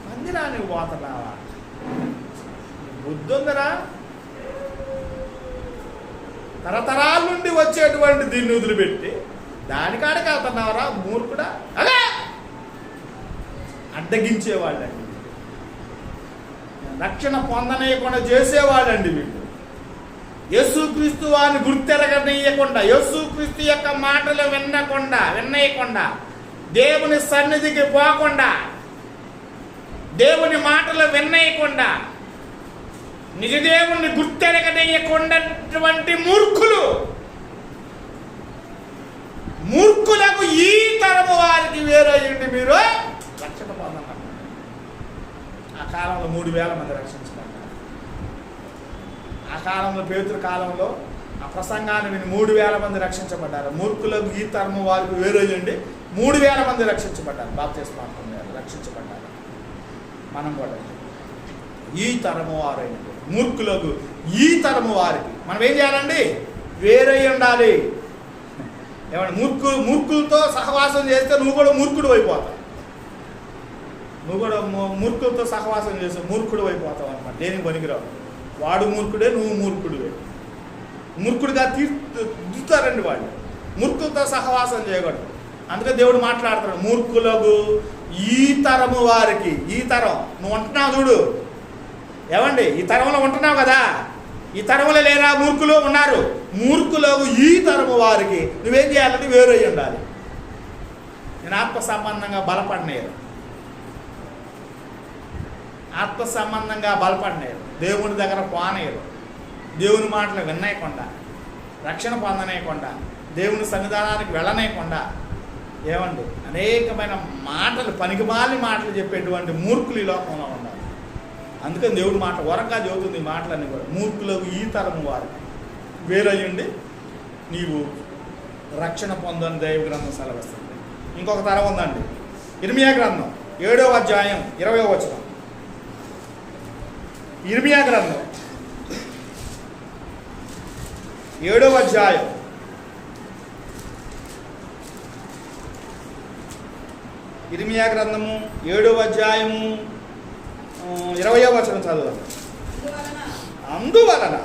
మందిరానికి నువ్వు పోతున్నావా? బుద్ధి ఉందరా? తరతరాల నుండి వచ్చేటువంటి దీన్ని వదిలిపెట్టి దానికాడికి వెళ్తున్నావరా మూర్ఖుడా? అదే అడ్డగించేవాళ్ళండి, రక్షణ పొందనీయకుండా చేసేవాళ్ళండి వీళ్ళు. యేసుక్రీస్తు వారిని గుర్తెరగనీయకుండా, యేసుక్రీస్తు యొక్క మాటలు వినయకుండా, దేవుని సన్నిధికి పోకుండా, దేవుని మాటలు వినయకుండా, నిజదేవుని గుర్తెరగనీయకుండాటువంటి మూర్ఖులకు ఈ తరము వారికి వేరయ్యండి మీరు రక్షణ పొందన్నారు. ఆ కాలంలో 3,000 మంది రక్షించబడ్డారు. ఆ కాలంలో పేతురు కాలంలో ఆ ప్రసంగాన్ని విని 3,000 మంది రక్షించబడ్డారు. మూర్ఖులకు ఈ తరము వారికి వేరయ్యండి 3,000 మంది రక్షించబడ్డారు. బాప్తిస్మా పొందారు, రక్షించబడ్డారు. మనం కూడా ఈ తరము వారైనది మూర్ఖులకు ఈ తరము వారికి మనం ఏం చేయాలండి? వేరై ఉండాలి. ఏమంటే మూర్ఖులతో సహవాసం చేస్తే నువ్వు కూడా మూర్ఖుడు అయిపోతావు. నువ్వు కూడా మూర్ఖులతో సహవాసం చేస్తే మూర్ఖుడు అయిపోతావు అనమాట. దేనికి పనికిరావు. వాడు మూర్ఖుడే, నువ్వు మూర్ఖుడివే. మూర్ఖుడిగా దిద్దుతారండి వాళ్ళు. మూర్ఖులతో సహవాసం చేయకూడదు. అందుకే దేవుడు మాట్లాడుతున్నాడు, మూర్ఖులకు ఈ తరము వారికి. ఈ తరం నువ్వు ఉంటున్నావు చూడు, ఏమండి ఈ తరంలో ఉంటున్నావు కదా, ఈ తరములో లేరా మూర్ఖులు ఉన్నారు. మూర్ఖులకు ఈ తరము వారికి నువ్వేం చేయాలంటే వేరై ఉండాలి. నేను ఆత్మ సంబంధంగా బలపడినారు, ఆత్మ సంబంధంగా బలపడినారు, దేవుని దగ్గర పోనేరు, దేవుని మాటలు వినయకుండా, రక్షణ పొందనేయకుండా, దేవుని సన్నిధానానికి వెళ్ళనేయకుండా, ఏమండి అనేకమైన మాటలు పనికిమాలిన మాటలు చెప్పేటువంటి మూర్ఖులు ఈ లోకంలో ఉన్నారు. అందుకని దేవుడు మాట వరంగా చెబుతుంది ఈ మాటలన్నీ కూడా. మూర్ఖులకు ఈ తరము వారికి వేరయ్యండి నీవు రక్షణ పొందని దైవ గ్రంథం సెలవిస్తుంది. ఇంకొక తరం ఉందండి, ఇర్మియా గ్రంథం 7వ అధ్యాయం 20వ వచనం. ఇర్మియా గ్రంథం 7వ అధ్యాయం 7వ అధ్యాయము 20వ వచనం చదువు. అందువలన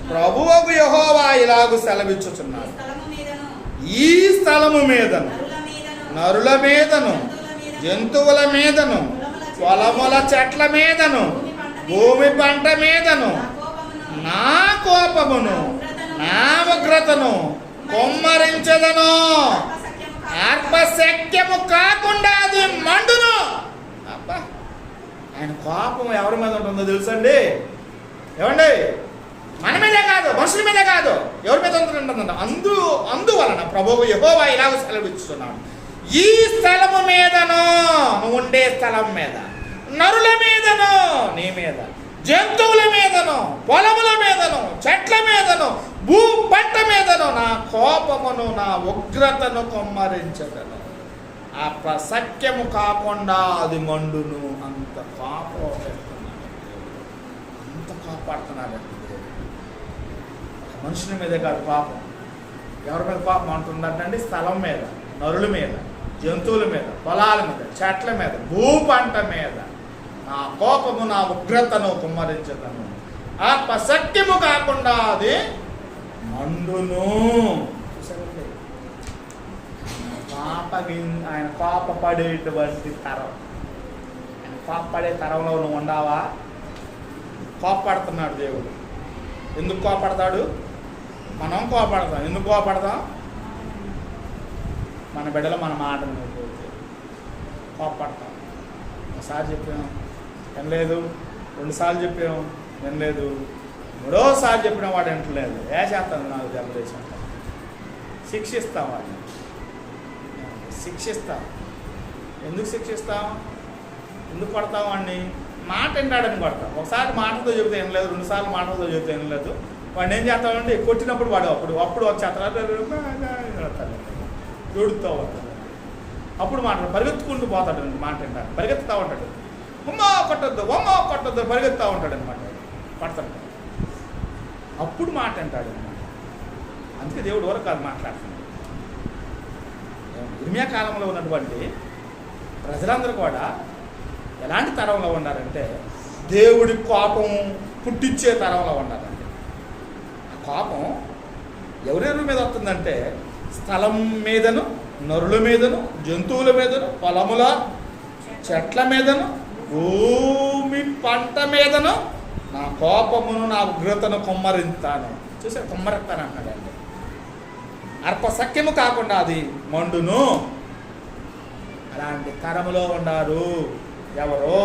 ప్రభువగు యెహోవా ఇలాగు సెలవిచ్చుచున్నాడు, ఈ స్థలము మీదను, నరుల మీదను, జంతువుల మీదను, పొలముల చెట్ల మీదను, భూమి పంట మీదను నా కోపమును, నా ఉగ్రతను కుమ్మరించదను. ఆర్పశక్యము కాకుండా అది మండును. అబ్బా, ఆయన కోపం ఎవరి మీద ఉంటుందో తెలుసండి? ఏమండి, మన మీదే కాదు, మనుషుల మీదే కాదు, ఎవరి మీద ఉంటుందంట? అందువలన ప్రభువు యెహోవా ఇలాగ సెలవిస్తున్నాడు, ఈ స్థలము మీదను, నువ్వు ఉండే స్థలం మీద, నరుల మీదను, నీ మీద, జంతువుల మీదను, పొలముల మీదను, చెట్ల మీదను, భూ పంట మీదను నా కోపమును, నా ఉగ్రతను కుమ్మరించదను. ఆ ప్రసక్యము కాకుండా అది మండును. అంత కోపం పెడుతున్నాడు, అంత కాపాడుతున్నాడు. మనుషుల మీదే కాదు పాపం. ఎవరి మీద పాపం అంటుందంటే స్థలం మీద, నరుల మీద, జంతువుల మీద, పొలాల మీద, చెట్ల మీద, భూ పంట మీద నా కోపము, నా ఉగ్రతను కుమ్మరించదను. ఆ ప్రసక్యము కాకుండా అది మండును. ఆయన కోపపడేటువంటి తరం, ఆయన కోపపడే తరంలో నువ్వు ఉండావా? కోపపడుతున్నాడు దేవుడు. ఎందుకు కోపడతాడు? మనం కోపడతాం. ఎందుకు కోపడతాం? మన బిడ్డలు మన మాటలు కోపడతాం. ఒకసారి చెప్పాం వినలేదు, 2 సార్లు చెప్పాం వినలేదు, 3వసారి చెప్పిన వాడు వింటలేదు. చేస్తాను నాకు దెబ్బలేసి శిక్షిస్తాం వాడిని, శిక్షిస్తాం. ఎందుకు శిక్షిస్తాం? ఎందుకు కొడతాం వాడిని? మాట వింటాడని కొడతాం. ఒకసారి మాటతో చెబితే వినలేదు, 2 సార్లు మాటతో చెబితే వినలేదు, వాడిని ఏం చేస్తామంటే కొట్టినప్పుడు వాడు అప్పుడు వచ్చేస్తాడు, ఏడుతూ ఉంటాడు. అప్పుడు మాట పరిగెత్తుకుంటూ పోతాడు, మాట వింటాడు, పరిగెత్తుతూ ఉంటాడు. ఉమ్మా కొట్టద్దు పరిగెత్తుతూ ఉంటాడు అనమాట, పడతాడు. అప్పుడు మాట అంటాడు అనమాట. అందుకే దేవుడు వరకు కాదు మాట్లాడుతున్నాడు. ఇర్మియా కాలంలో ఉన్నటువంటి ప్రజలందరూ కూడా ఎలాంటి తరంలో ఉండాలంటే దేవుడి కోపం పుట్టించే తరంలో ఉండాలండి. ఆ కోపం ఎవరెవరి మీద వస్తుందంటే స్థలం మీదను, నరుల మీదను, జంతువుల మీదను, పొలముల చెట్ల మీదను, భూమి పంట మీదను నా కోపమును, నా ఉగ్రతను కుమ్మరిస్తాను. చూసారు, కుమ్మరిస్తాను అన్నాడండి. అల్పసఖ్యము కాకుండా అది మండును. అలాంటి తరములో ఉన్నారు ఎవరో?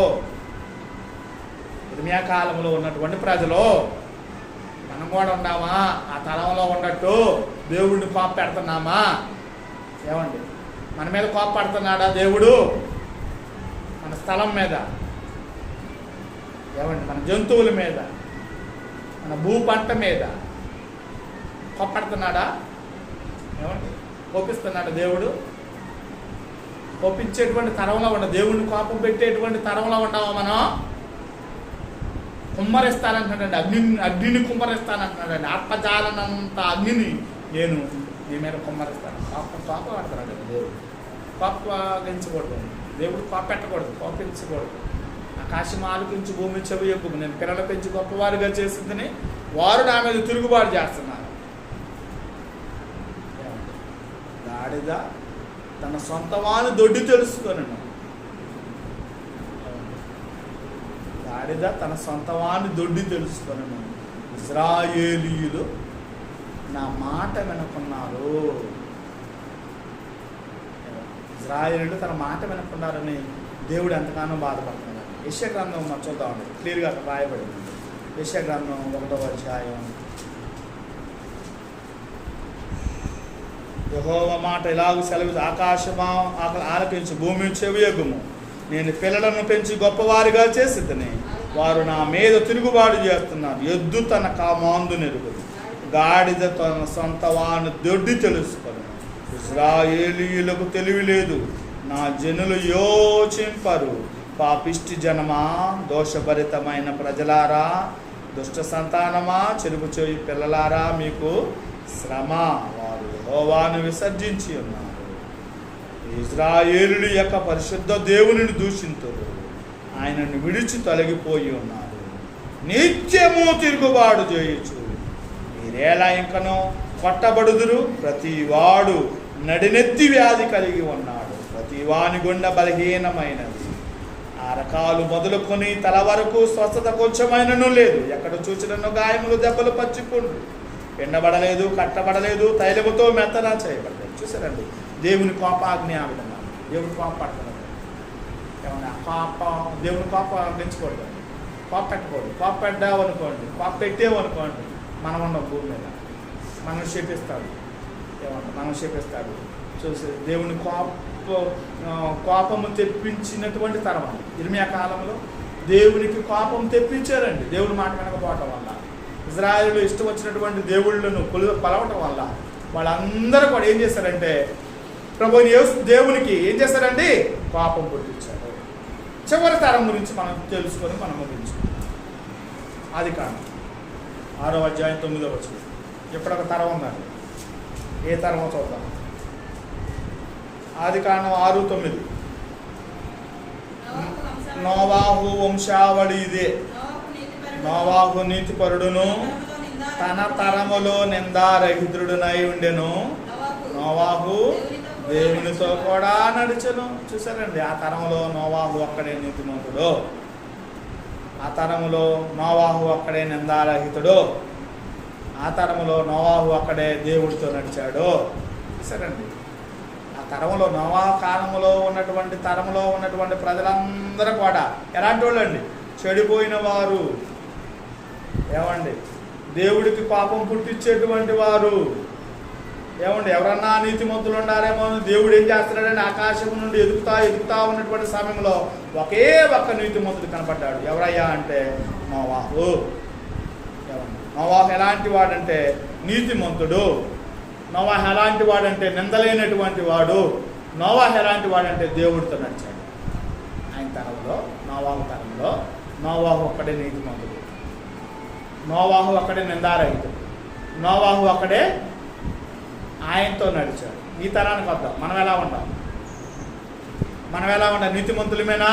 ఇర్మియా కాలంలో ఉన్నటువంటి ప్రజలు. మనం కూడా ఉన్నామా ఆ తరంలో ఉన్నట్టు? దేవుడిని కోప పెడుతున్నామా? ఏమండి, మన మీద కోప పడుతున్నాడా దేవుడు? మన స్థలం మీద, ఏమండి, మన జంతువుల మీద, మన భూ పంట మీద కోపడుతున్నాడా? ఏమండి, కోపిస్తున్నాడా దేవుడు? కోపించేటువంటి తరంలో ఉన్న దేవుడిని కోపం పెట్టేటువంటి తరంలో ఉన్నామా మనం? కుమ్మరిస్తానంటున్నాడండి, అగ్నిని కుమ్మరిస్తానంటున్నాడండి. ఆత్మజాలనంత అగ్నిని నేను నీ మీద కుమ్మరిస్తాను. కోపం ఆడుతున్నాడు దేవుడు. కోపగించకూడదు, దేవుడు కోపెట్టకూడదు, కోపించకూడదు. ఆకాశం ఆలకించి భూమి చెవి ఎక్కువ, నేను పిల్లల పెంచి గొప్పవారుగా చేసిందని వారు నా మీద తిరుగుబాటు చేస్తున్నారు. గాడిద తన సొంత వాని దొడ్డి తెలుసుకొని, గాడిద తన సొంత వాని దొడ్డి తెలుసుకొని ఇశ్రాయేలీయులు నా మాట వినకున్నారు. ఇశ్రాయేలీయులు తన మాట వినకున్నారని దేవుడు ఎంతగానో బాధపడుతున్నాడు. యెషయా గ్రంథం మనం చూద్దామండి, క్లియర్గా అక్కడ రాయబడింది. యెషయా గ్రంథం 1వ అధ్యాయం. యెహోవా మాట ఇలాగూ సెలవు, ఆకాశమా ఆలకించి భూమి చెవియగుము, నేను పిల్లలను పెంచి గొప్పవారిగా చేసిద్దని వారు నా మీద తిరుగుబాటు చేస్తున్నారు. ఎద్దు తన కామాందు నెరుగుదు, గాడిద తన సొంత వాని దొడ్డి తెలుసుకొని. ఇశ్రాయేలీయులకు తెలివి లేదు, నా జనులు యోచింపరు. పాపిష్టి జనమా, దోషభరితమైన ప్రజలారా, దుష్ట సంతానమా, చెరుపు చేయి పిల్లలారా, మీకు శ్రమ. వారు యెహోవాను విసర్జించి ఉన్నారు, ఇశ్రాయేలుల యొక్క పరిశుద్ధ దేవునిని దూషింతురు, ఆయనను విడిచి తొలగిపోయి ఉన్నారు. నిత్యము తిరుగుబాటు చేయొచ్చు. మీరేలా ఇంకనో కొట్టబడుదురు. ప్రతి వాడు నడినెత్తి వ్యాధి కలిగి ఉన్నాడు, ప్రతి వాని గుండె బలహీనమైనది. ఆరకాలు మొదలుకొని తల వరకు స్వస్థత కొంచెమైనను లేదు. ఎక్కడ చూచినను గాయములు, దెబ్బలు, పచ్చిపుండు, ఎండబడలేదు, కట్టబడలేదు, తైలముతో మెత్తన చేయబడలేదు. చూసారండి, దేవుని కోపాగ్ని ఆ విధంగా. దేవుని కోప పడుతున్నాడు. ఏమన్నా దేవుని కోప పెంచకూడదు, కోప పెట్టకూడదు. కోప పెట్టామనుకోండి, కోప పెట్టేమనుకోండి, మనం ఉన్న భూమి మీద మనం శపిస్తాడు. ఏమన్నా మనం శపిస్తాడు. చూసి దేవుని కోపము తెప్పించినటువంటి తరం. ఇర్మియా కాలంలో దేవునికి కోపం తెప్పించారండి, దేవుని మాట వినకపోవటం వల్ల. ఇజ్రాయేలు ఇష్టం వచ్చినటువంటి దేవుళ్ళను కొలవటం వల్ల వాళ్ళందరూ కూడా ఏం చేశారంటే ప్రభువుని దేవునికి ఏం చేశారండి? కోపం పుట్టించారు. చివరి తరం గురించి మనం తెలుసుకొని మనం ముగించుకుంటాం. ఆదికాండం 6వ అధ్యాయం 9వ వచనం. ఎప్పుడొక తరం ఉందండి, ఏ తరమో చూద్దాం. ఆదికాండం 6:9. నోవాహు వంశావళి ఇదే. నోవాహు నీతిపరుడును తన తరములో నిందారహితుడునై ఉండెను. నోవాహు దేవునితో కూడా నడిచెను. చూసారండి, ఆ తరంలో నోవాహు అక్కడే నీతిమంతుడు, ఆ తరములో నోవాహు అక్కడే నిందారహితుడు, ఆ తరములో నోవాహు అక్కడే దేవుడితో నడిచాడు. చూసారండి, ఆ తరములో నోవా కాలంలో ఉన్నటువంటి తరములో ఉన్నటువంటి ప్రజలందరూ కూడా ఎలాంటి వాళ్ళు అండి? చెడిపోయిన వారు. ఏమండి, దేవుడికి పాపం పుట్టించేటువంటి వారు. ఏమండి, ఎవరన్నా నీతిమంతులు ఉండారేమో. దేవుడు ఏం చేస్తున్నాడంటే ఆకాశం నుండి ఎదుగుతా ఉన్నటువంటి సమయంలో ఒకే ఒక్క నీతిమంతుడు కనపడ్డాడు. ఎవరయ్యా అంటే నోవాహు. ఏమండి, నోవాహు ఎలాంటి వాడంటే నీతిమంతుడు. నోవాహు ఎలాంటి వాడంటే నిందలేనటువంటి వాడు. నోవాహు ఎలాంటి వాడంటే దేవుడితో నడిచాడు. ఆయన తరంలో, నోవాహు తరంలో నోవాహు ఒక్కడే నీతిమంతుడు, నోవాహు అక్కడే నిందారహితుడు, నోవాహు అక్కడే ఆయనతో నడిచాడు. ఈ తరానికి వద్దాం. మనం ఎలా ఉంటాం? నీతిమంతులమేనా?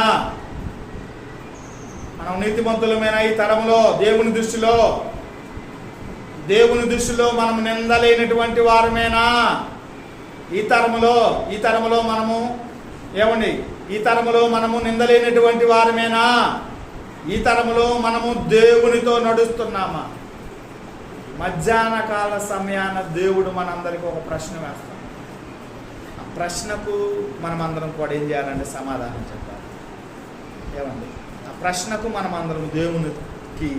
మనం నీతిమంతులమైన ఈ తరంలో దేవుని దృష్టిలో మనం నిందలేనటువంటి వారమేనా? ఈ తరములో మనము ఏమండి? ఈ తరములో మనము నిందలేనటువంటి వారమేనా? ఈ తరములో మనము దేవునితో నడుస్తున్నామా? మధ్యాహ్న కాల సమయాన దేవుడు మనందరికీ ఒక ప్రశ్న వేస్తాం. ఆ ప్రశ్నకు మనమందరం కూడా ఏం చేయాలంటే సమాధానం చెప్పాలి. ఏమండి? ఆ ప్రశ్నకు మనమందరం దేవునికి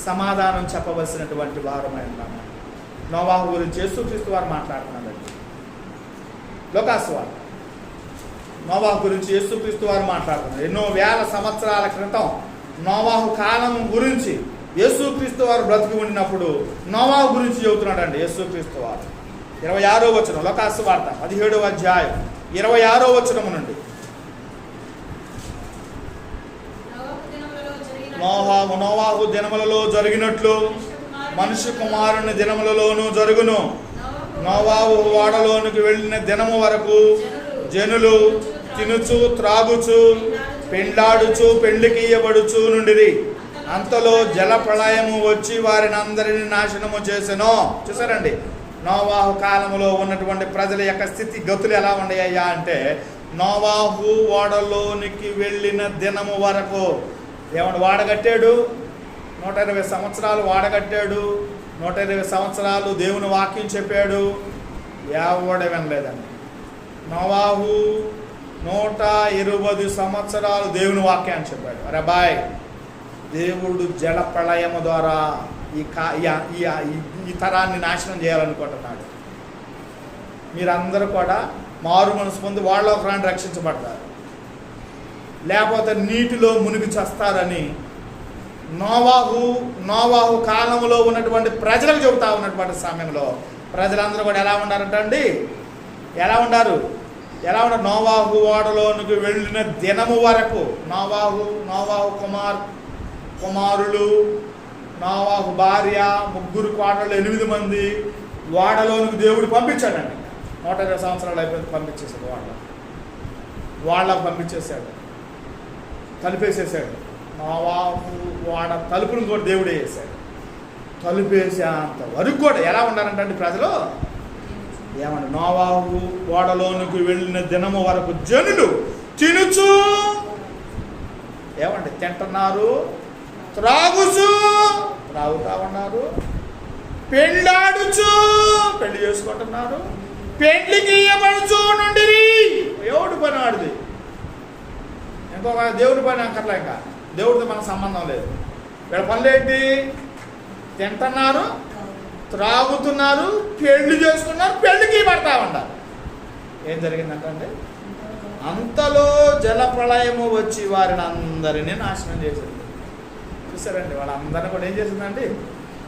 సమాధానం చెప్పవలసినటువంటి వారమై ఉన్నాము. నోవాహు గురించి యేసుక్రీస్తు వారు మాట్లాడుతున్నారండి. లోకాసు వారు నోవాహు గురించి యేసుక్రీస్తు వారు మాట్లాడుతున్నారు. ఎన్నో వేల సంవత్సరాల క్రితం నోవాహు కాలం గురించి యేసుక్రీస్తు వారు బ్రతికి ఉండినప్పుడు నోవాహు గురించి చెబుతున్నాడండి యేసుక్రీస్తు వారు. 26వ వచనం, లోకాసు వార్త 17వ అధ్యాయం 26వ వచనం నుండి. నోవాహు దినములలో జరిగినట్లు మనుష్య కుమారుని దినములలోనూ జరుగును. నోవాహు ఓడలోనికి వెళ్ళిన దినము వరకు జనులు తినుచు త్రాగుచు పెండ్లాడుచు పెండ్లికియ్యబడుచు నుండిరి. అంతలో జల ప్రళయము వచ్చి వారిని అందరినీ నాశనము చేసెను. చూసారండి, నోవాహు కాలంలో ఉన్నటువంటి ప్రజల యొక్క స్థితి గతులు ఎలా ఉన్నాయ్యా అంటే, నోవాహు ఓడలోనికి వెళ్ళిన దినము వరకు ఏమన్నా వాడగట్టాడు, 120 సంవత్సరాలు వాడగట్టాడు, 120 సంవత్సరాలు దేవుని వాక్యం చెప్పాడు, ఎవడ వినలేదండి. నోవాహు 120 సంవత్సరాలు దేవుని వాక్యాన్ని చెప్పాడు. అరే బాయ్, దేవుడు జల ప్రళయము ద్వారా ఈ తరాన్ని నాశనం చేయాలనుకుంటున్నాడు. మీరందరూ కూడా మారు మనసు పొంది వాళ్ళ ఒకరాన్ని రక్షించబడతారు, లేకపోతే నీటిలో మునిగి చేస్తారని నోవాహు కాలంలో ఉన్నటువంటి ప్రజలకు చెబుతా ఉన్నటువంటి సమయంలో ప్రజలందరూ కూడా ఎలా ఉండారంటండి? ఎలా ఉన్నారు? నోవాహు ఓడలోనికి వెళ్ళిన దినము వరకు నోవాహు కుమారులు, నోవాహు భార్య, 3 కోడళ్ళు, 8 మంది ఓడలోనికి దేవుడు పంపించాడండి. 120 సంవత్సరాలు అయిపోయింది, పంపించేశాడు. వాళ్ళకు పంపించేశాడు, తలుపేసేసాడు. నోవాహు ఓడ తలుపును కూడా దేవుడే వేసాడు. తలుపేసేంత వరకు కూడా ఎలా ఉండాలంటే ప్రజలు ఏమన్నా? నోవాహు ఓడలోనికి వెళ్ళిన దినము వరకు జనులు తినుచు ఏమండి తింటున్నారు, త్రాగుతా ఉన్నారు, పెళ్ళాడుచు పెళ్లి చేసుకుంటున్నారు, పెళ్లికి ఇయ్యబడుచు నుండిరి. ఎవడు పని ఆడిది? ఇంకొక దేవుడి పని అంకర్లే. ఇంకా దేవుడితో మనకు సంబంధం లేదు. వీళ్ళ పనులేంటి? తింటున్నారు, త్రాగుతున్నారు, పెళ్లి చేసుకున్నారు, పెళ్లికి పడతా ఉన్నారు. ఏం జరిగిందంటే అంతలో జల ప్రళయము వచ్చి వారిని అందరినీ నాశనం చేసింది. చూసారండి, వాళ్ళందరినీ కూడా ఏం చేసిందండి?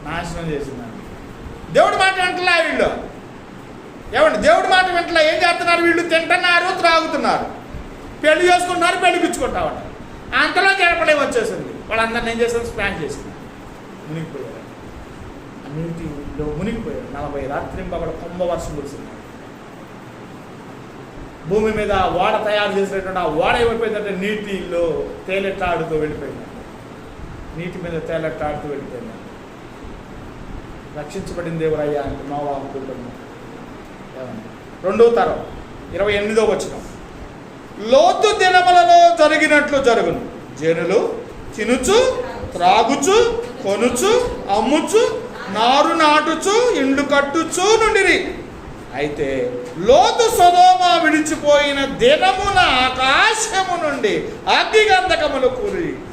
నాశనం చేసిందండి. దేవుడి మాట వింటలా వీళ్ళు. ఏమండి? దేవుడి మాట వింటలా. ఏం చేస్తున్నారు వీళ్ళు? తింటున్నారు, త్రాగుతున్నారు, పెళ్లి చేసుకుంటున్నారు, పెళ్లిపించుకుంటా ఉంటారు. అంతలో జల ప్రళయం వచ్చేసింది. వాళ్ళందరినీ ఏం చేసింది? స్పాన్ చేసింది. మునిగిపోయారు. నీటిలో మునిగిపోయారు. 40 రాత్రింపగల కుంభవర్షం కురిసింది. భూమి మీద ఓడ తయారు చేసినటువంటి ఆ ఓడ ఏమైపోయిందంటే నీటిలో తేలెట్లాడుతూ వెళ్ళిపోయింది. నీటి మీద తేలెట్లాడుతూ వెళ్ళిపోయింది. రక్షించబడిన దేవుడయ్యా అంటే నోవాహు కుటుంబం. 2వ తరం 28వ వచనం. లోతు దినములలో జరిగినట్లు జరుగును. జనులు తినుచు త్రాగుచు కొనుచు అమ్ముచు నారు నాటుచు ఇండ్లు కట్టుచు నుండిరి. అయితే లోతు సొదొమ విడిచిపోయిన దినమున ఆకాశము నుండి అగ్నిగంధకములు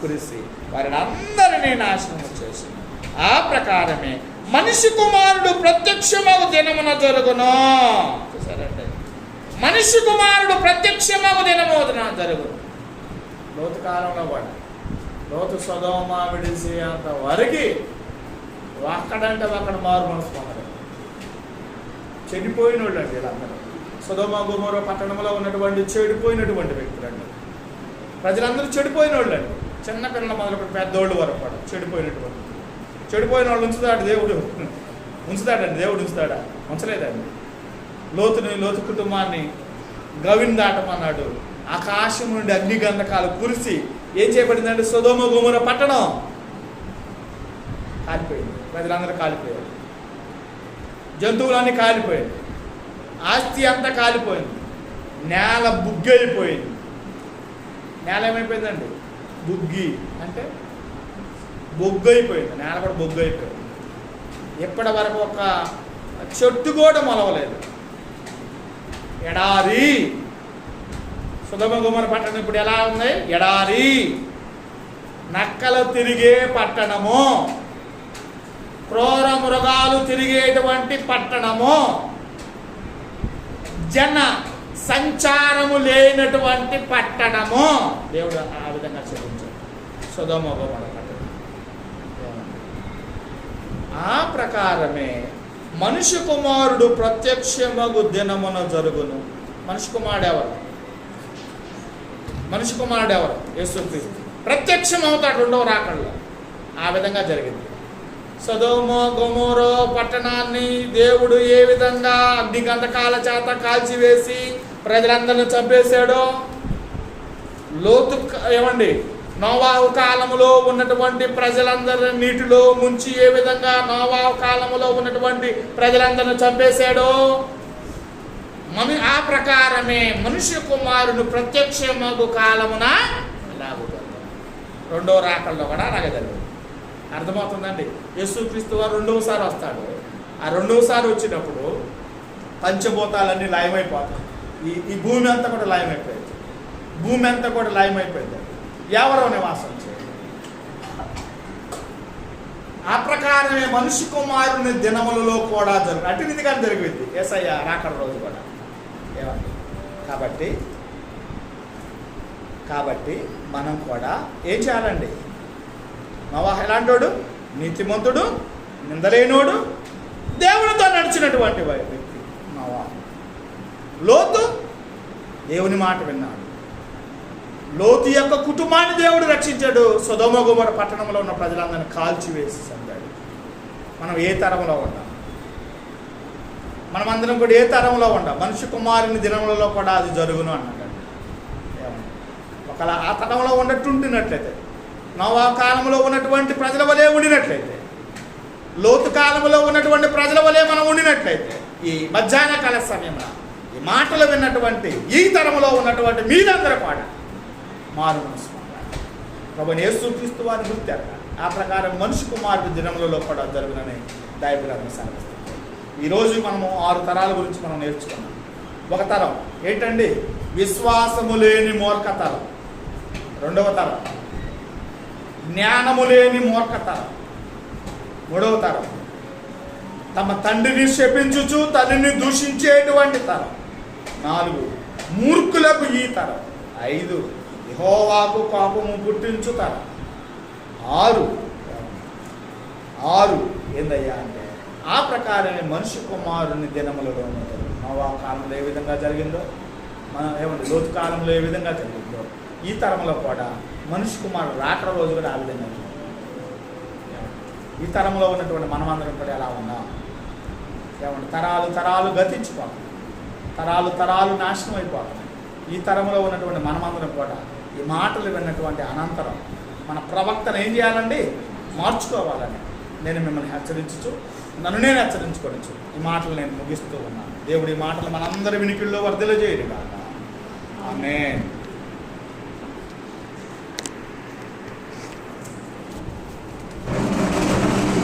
కురిసి వారిని అందరినీ నాశనము చేసింది. ఆ ప్రకారమే మనిషి కుమారుడు ప్రత్యక్షమగు దినమున జరుగును. చూసారంటే మనిషి కుమారుడు ప్రత్యక్షమగు దినమున జరుగును. లోతు కాలంలో కూడా లోతు సొదొమ విడిచి అంత వరకు అక్కడంటే అక్కడ మారు మనసు పొందడం. చెడిపోయిన వాళ్ళు అండి వీళ్ళందరూ. సొదొమ గొమొర్రా పట్టణంలో ఉన్నటువంటి చెడిపోయినటువంటి వ్యక్తులండి. ప్రజలందరూ చెడిపోయిన వాళ్ళు అండి. చిన్నపిల్లల మొదలుపెట్టి పెద్దోళ్ళు వరకు కూడా చెడిపోయిన వాళ్ళు ఉంచుతాడు దేవుడు. ఉంచుతాడండి దేవుడు. ఉంచుతాడా? ఉంచలేదండి. లోతు కుటుంబాన్ని గవిని దాటమన్నాడు. ఆకాశం నుండి అగ్నిగంధకాలు కురిసి ఏం చేయబడిందంటే సొదొమ గొమొర్రా పట్టణం కాలిపోయింది. ప్రజలందరూ కాలిపోయారు, జంతువులన్నీ కాలిపోయింది, ఆస్తి అంతా కాలిపోయింది, నేల బుగ్గైపోయింది. నేల ఏమైపోయిందండి? బుగ్గి అంటే బొగ్గు అయిపోయింది. నేల కూడా బొగ్గు అయిపోయింది. ఇప్పటి వరకు ఒక చెట్టు కూడా మొలవలేదు. ఎడారి. సొదొమ గొమొర్రా పట్టణం ఇప్పుడు ఎలా ఉంది? ఎడారి, నక్కలు తిరిగే పట్టణము, క్రూర మృగాలు తిరిగేటువంటి పట్టణము, జన సంచారము లేనటువంటి పట్టణము. దేవుడు ఆ విధంగా చెప్పించాడు సొదొమ గొమొర్రా పట్టణం. ఆ ప్రకారమే మనుష్య కుమారుడు ప్రత్యక్షమగు దినమున జరుగును. మనుష్య కుమారుడు ఎవరు? మనుష్య కుమారుడు ఎవరు? యేసుక్రీస్తు. ప్రత్యక్షం అవుతాడు రెండవ రాకడలో. ఆ విధంగా జరిగింది. సొదొమ గొమొర్రా పట్టణాన్ని దేవుడు ఏ విధంగా అగ్నిగంధకాల చేత కాల్చివేసి ప్రజలందరినీ చంపేశాడో, లోతు ఏమండి నోవాహు కాలములో ఉన్నటువంటి ప్రజలందరినీ నీటిలో ముంచి ఏ విధంగా నోవాహు కాలములో ఉన్నటువంటి ప్రజలందరినీ చంపేశాడో, ఆ ప్రకారమే మనుష్య కుమారుడు ప్రత్యక్షమగు కాలమున అలాగూ రెండవ రాకడలో కూడా అలాగే జరిగింది. అర్థమవుతుందండి? యేసుక్రీస్తు వారు రెండవసారి వస్తాడు. ఆ రెండవసారి వచ్చినప్పుడు పంచభూతాలన్నీ లయమైపోతాయి. ఈ భూమి అంతా కూడా లయమైపోయింది. భూమి అంతా కూడా లయమైపోయింది. ఎవరో నివాసం చేయాలి. ఆ ప్రకారమే మనుష్య కుమారుని దినములలో కూడా జరుగుతుంది. అటునిదిగా జరిగింది యేసయ్య రాకడ రోజు కూడా. కాబట్టి మనం కూడా ఏం చేయాలండి? నోవాహు ఎలాంటోడు? నీతిమంతుడు, నిందలేనోడు, దేవునితో నడిచినటువంటి వ్యక్తి నోవాహు. లోతు దేవుని మాట విన్నాడు. లోతు యొక్క కుటుంబాన్ని దేవుడు రక్షించాడు. సొదొమ గొమొర్రా పట్టణంలో ఉన్న ప్రజలందరినీ కాల్చివేసి చంపాడు. మనం ఏ తరంలో ఉన్నాం? మనమందరం కూడా ఏ తరంలో ఉండాం? మనుష్య కుమారుని దినములలో కూడా అది జరుగును అన్నాడు. ఒకవేళ ఆ తరంలో ఉండినట్లయితే, నోవాహు కాలంలో ఉన్నటువంటి ప్రజల వలె ఉండినట్లయితే, లోతు కాలంలో ఉన్నటువంటి ప్రజల వలె మనం ఉండినట్లయితే, ఈ మధ్యాహ్న కాల సమయంలో ఈ మాటలు విన్నటువంటి ఈ తరంలో ఉన్నటువంటి మీరందరూ కూడా మారు మనసు ప్రభువైన యేసుక్రీస్తు వారిని గుర్తారు. ఆ ప్రకారం మనుష్య కుమారుడి దినములలో కూడా జరుగునని బైబిల్ సెలవిస్తుంది. ఈరోజు మనము 6 తరాల గురించి మనం నేర్చుకున్నాం. ఒక తరం ఏంటండి? విశ్వాసము లేని మూర్ఖ తరం. రెండవ తరం జ్ఞానము లేని మూర్ఖ తరం. మూడవ తరం తమ తండ్రిని శపించుచు తల్లిని దూషించేటువంటి తరం. 4 మూర్ఖులకు ఈ తరం. 5 యెహోవాకు కోపము పుట్టించు తరం. 6 ఏందయ్యా అంటే ఆ ప్రకారమే మనుష్య కుమారుని దినములలో నోవాహు కాలంలో ఏ విధంగా జరిగిందో, లోతు కాలంలో ఏ విధంగా జరిగిందో, ఈ తరంలో కూడా మనుష్య కుమారుడు రాకడ రోజు కూడా ఆ విధంగా ఈ తరంలో ఉన్నటువంటి మనమందరం కూడా ఎలా ఉన్నాం? తరాలు తరాలు గతించిపోతాం, తరాలు నాశనం అయిపోతాం. ఈ తరంలో ఉన్నటువంటి మనమందరం కూడా ఈ మాటలు విన్నటువంటి అనంతరం మన ప్రవక్తను ఏం చేయాలండి? మార్చుకోవాలని నేను మిమ్మల్ని హెచ్చరించు, నన్ను నేను హెచ్చరించుకోవచ్చు. ఈ మాటలు నేను ముగిస్తూ ఉన్నాను. దేవుడి మాటలు మనందరి వినికిల్లో వర్ధల చేయడు కాక. ఆమేన్.